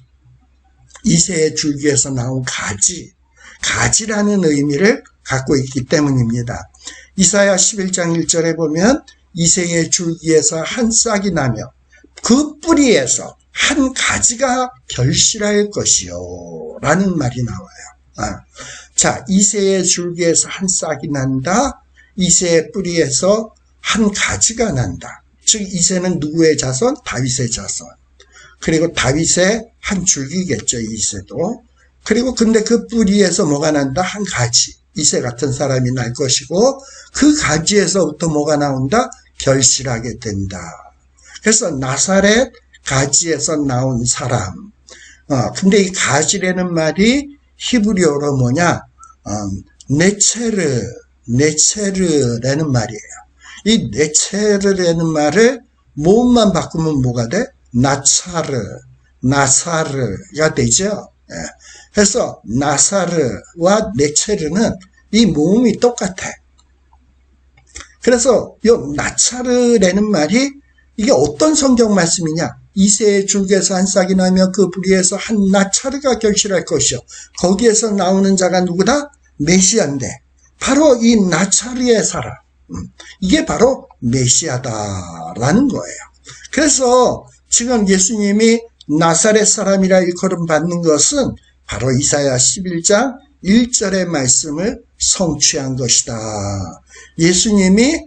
이새의 줄기에서 나온 가지라는 의미를 갖고 있기 때문입니다. 이사야 11장 1절에 보면 이새의 줄기에서 한 싹이 나며 그 뿌리에서 한 가지가 결실할 것이요 라는 말이 나와요. 자, 이새의 줄기에서 한 싹이 난다. 이새의 뿌리에서 한 가지가 난다. 즉 이새는 누구의 자손? 다윗의 자손. 그리고 다윗의 한 줄기겠죠, 이새도. 그리고 근데 그 뿌리에서 뭐가 난다? 한 가지. 이새 같은 사람이 날 것이고 그 가지에서부터 뭐가 나온다? 결실하게 된다. 그래서 나사렛 가지에서 나온 사람. 근데 이 가지라는 말이 히브리어로 뭐냐? 네체르라는 말이에요. 이 네체르라는 말을 모음만 바꾸면 뭐가 돼? 나사르가 되죠. 그래서 나사르와 네체르는 이 모음이 똑같아. 그래서 이 나차르라는 말이 이게 어떤 성경 말씀이냐? 이새의 줄기에서 한 싹이 나며 그 뿌리에서 한 나차르가 결실할 것이요. 거기에서 나오는 자가 누구다? 메시아인데 바로 이 나차르의 사람. 이게 바로 메시아다라는 거예요. 그래서 지금 예수님이 나사렛 사람이라 일컬음 받는 것은 바로 이사야 11장 1절의 말씀을 성취한 것이다. 예수님이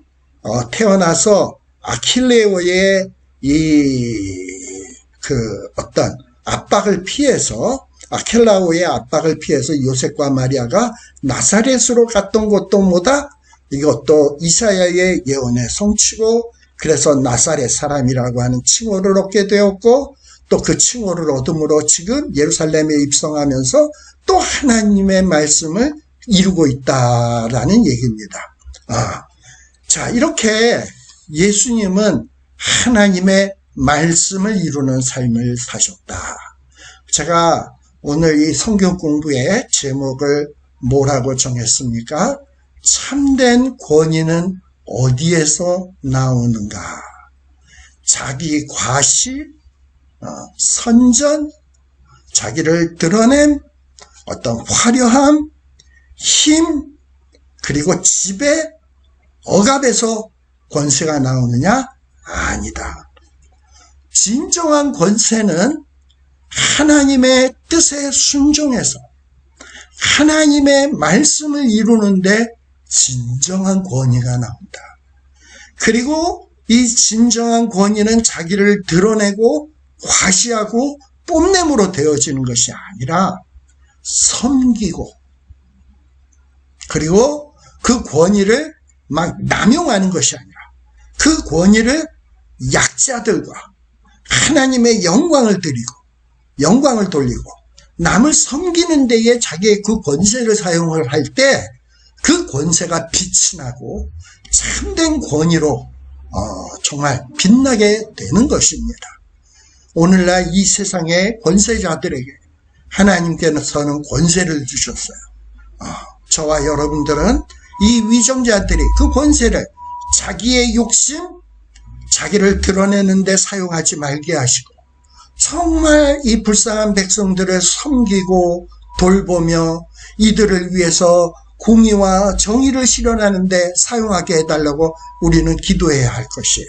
태어나서 아킬레오의 어떤 압박을 피해서 아켈라오의 압박을 피해서 요셉과 마리아가 나사렛으로 갔던 것도 뭐다? 이것도 이사야의 예언의 성취고 그래서 나사렛 사람이라고 하는 칭호를 얻게 되었고 또 그 칭호를 얻음으로 지금 예루살렘에 입성하면서 또 하나님의 말씀을 이루고 있다라는 얘기입니다. 자, 이렇게 예수님은 하나님의 말씀을 이루는 삶을 사셨다. 제가 오늘 이 성경 공부의 제목을 뭐라고 정했습니까? 참된 권위는 어디에서 나오는가? 자기 과시, 선전, 자기를 드러냄, 어떤 화려함, 힘, 그리고 지배, 억압에서 권세가 나오느냐? 아니다. 진정한 권세는 하나님의 뜻에 순종해서 하나님의 말씀을 이루는데 진정한 권위가 나온다. 그리고 이 진정한 권위는 자기를 드러내고 과시하고 뽐냄으로 되어지는 것이 아니라 섬기고 그리고 그 권위를 막 남용하는 것이 아니라 그 권위를 약자들과 하나님의 영광을 돌리고 남을 섬기는 데에 자기의 그 권세를 사용을 할 때 그 권세가 빛이 나고 참된 권위로 정말 빛나게 되는 것입니다. 오늘날 이 세상의 권세자들에게 하나님께서는 권세를 주셨어요. 저와 여러분들은 이 위정자들이 그 권세를 자기의 욕심, 자기를 드러내는 데 사용하지 말게 하시고 정말 이 불쌍한 백성들을 섬기고 돌보며 이들을 위해서 공의와 정의를 실현하는 데 사용하게 해달라고 우리는 기도해야 할 것이에요.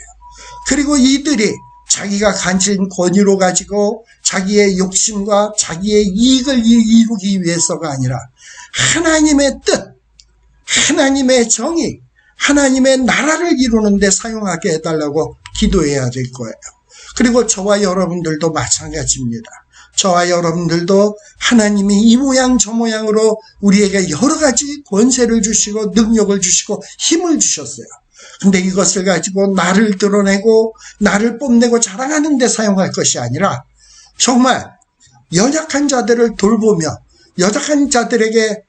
그리고 이들이 자기가 가진 권위로 가지고 자기의 욕심과 자기의 이익을 이루기 위해서가 아니라 하나님의 뜻, 하나님의 정의, 하나님의 나라를 이루는 데 사용하게 해달라고 기도해야 될 거예요. 그리고 저와 여러분들도 마찬가지입니다. 저와 여러분들도 하나님이 이 모양 저 모양으로 우리에게 여러 가지 권세를 주시고 능력을 주시고 힘을 주셨어요. 근데 이것을 가지고 나를 드러내고 나를 뽐내고 자랑하는 데 사용할 것이 아니라 정말 연약한 자들을 돌보며 연약한 자들에게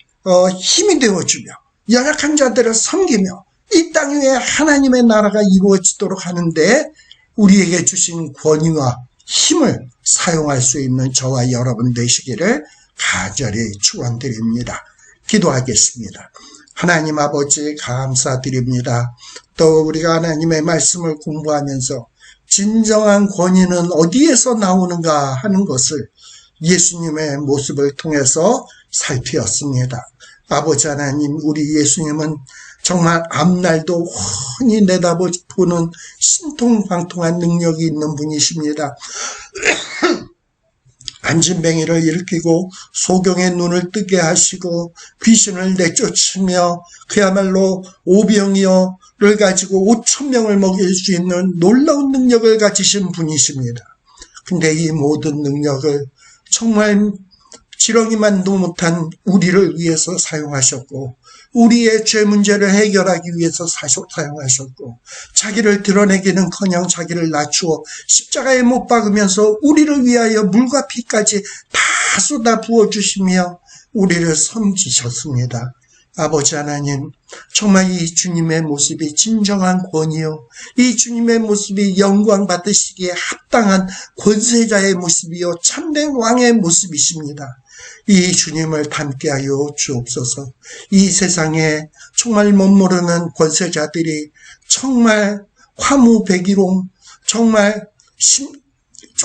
힘이 되어주며 연약한 자들을 섬기며 이 땅 위에 하나님의 나라가 이루어지도록 하는데 우리에게 주신 권위와 힘을 사용할 수 있는 저와 여러분 되시기를 간절히 축원드립니다. 기도하겠습니다. 하나님 아버지 감사드립니다. 또 우리가 하나님의 말씀을 공부하면서 진정한 권위는 어디에서 나오는가 하는 것을 예수님의 모습을 통해서 살피었습니다. 아버지 하나님, 우리 예수님은 정말 앞날도 훤히 내다보는 신통방통한 능력이 있는 분이십니다. 안진뱅이를 일으키고 소경의 눈을 뜨게 하시고 귀신을 내쫓으며 그야말로 오병이어를 가지고 5,000명을 먹일 수 있는 놀라운 능력을 가지신 분이십니다. 근데 이 모든 능력을 정말 지렁이만도 못한 우리를 위해서 사용하셨고 우리의 죄 문제를 해결하기 위해서 사용하셨고 자기를 드러내기는커녕 자기를 낮추어 십자가에 못 박으면서 우리를 위하여 물과 피까지 다 쏟아 부어주시며 우리를 섬기셨습니다. 아버지 하나님, 정말 이 주님의 모습이 진정한 권이요, 이 주님의 모습이 영광 받으시기에 합당한 권세자의 모습이요, 참된 왕의 모습이십니다. 이 주님을 닮게 하여 주옵소서. 이 세상에 정말 못 모르는 권세자들이 정말 화무백일홍, 정말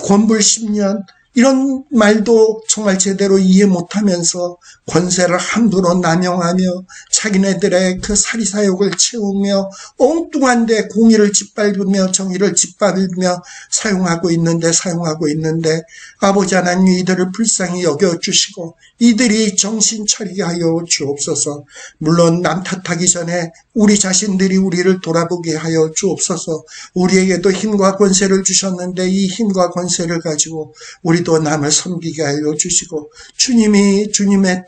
권불 10년 이런 말도 정말 제대로 이해 못하면서 권세를 함부로 남용하며 자기네들의 그 사리사욕을 채우며 엉뚱한데 공의를 짓밟으며 정의를 짓밟으며 사용하고 있는데 아버지 하나님 이들을 불쌍히 여겨주시고 이들이 정신 차리게 하여 주옵소서. 물론 남 탓하기 전에 우리 자신들이 우리를 돌아보게 하여 주옵소서. 우리에게도 힘과 권세를 주셨는데 이 힘과 권세를 가지고 우리도 남을 섬기게 하여 주시고 주님의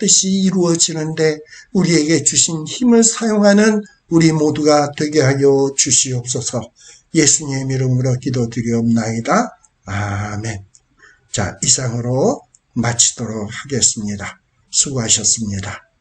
뜻이 이루어지는데 우리에게 주신 힘을 사용하는 우리 모두가 되게 하여 주시옵소서. 예수님의 이름으로 기도드리옵나이다. 아멘. 자, 이상으로 마치도록 하겠습니다. 수고하셨습니다.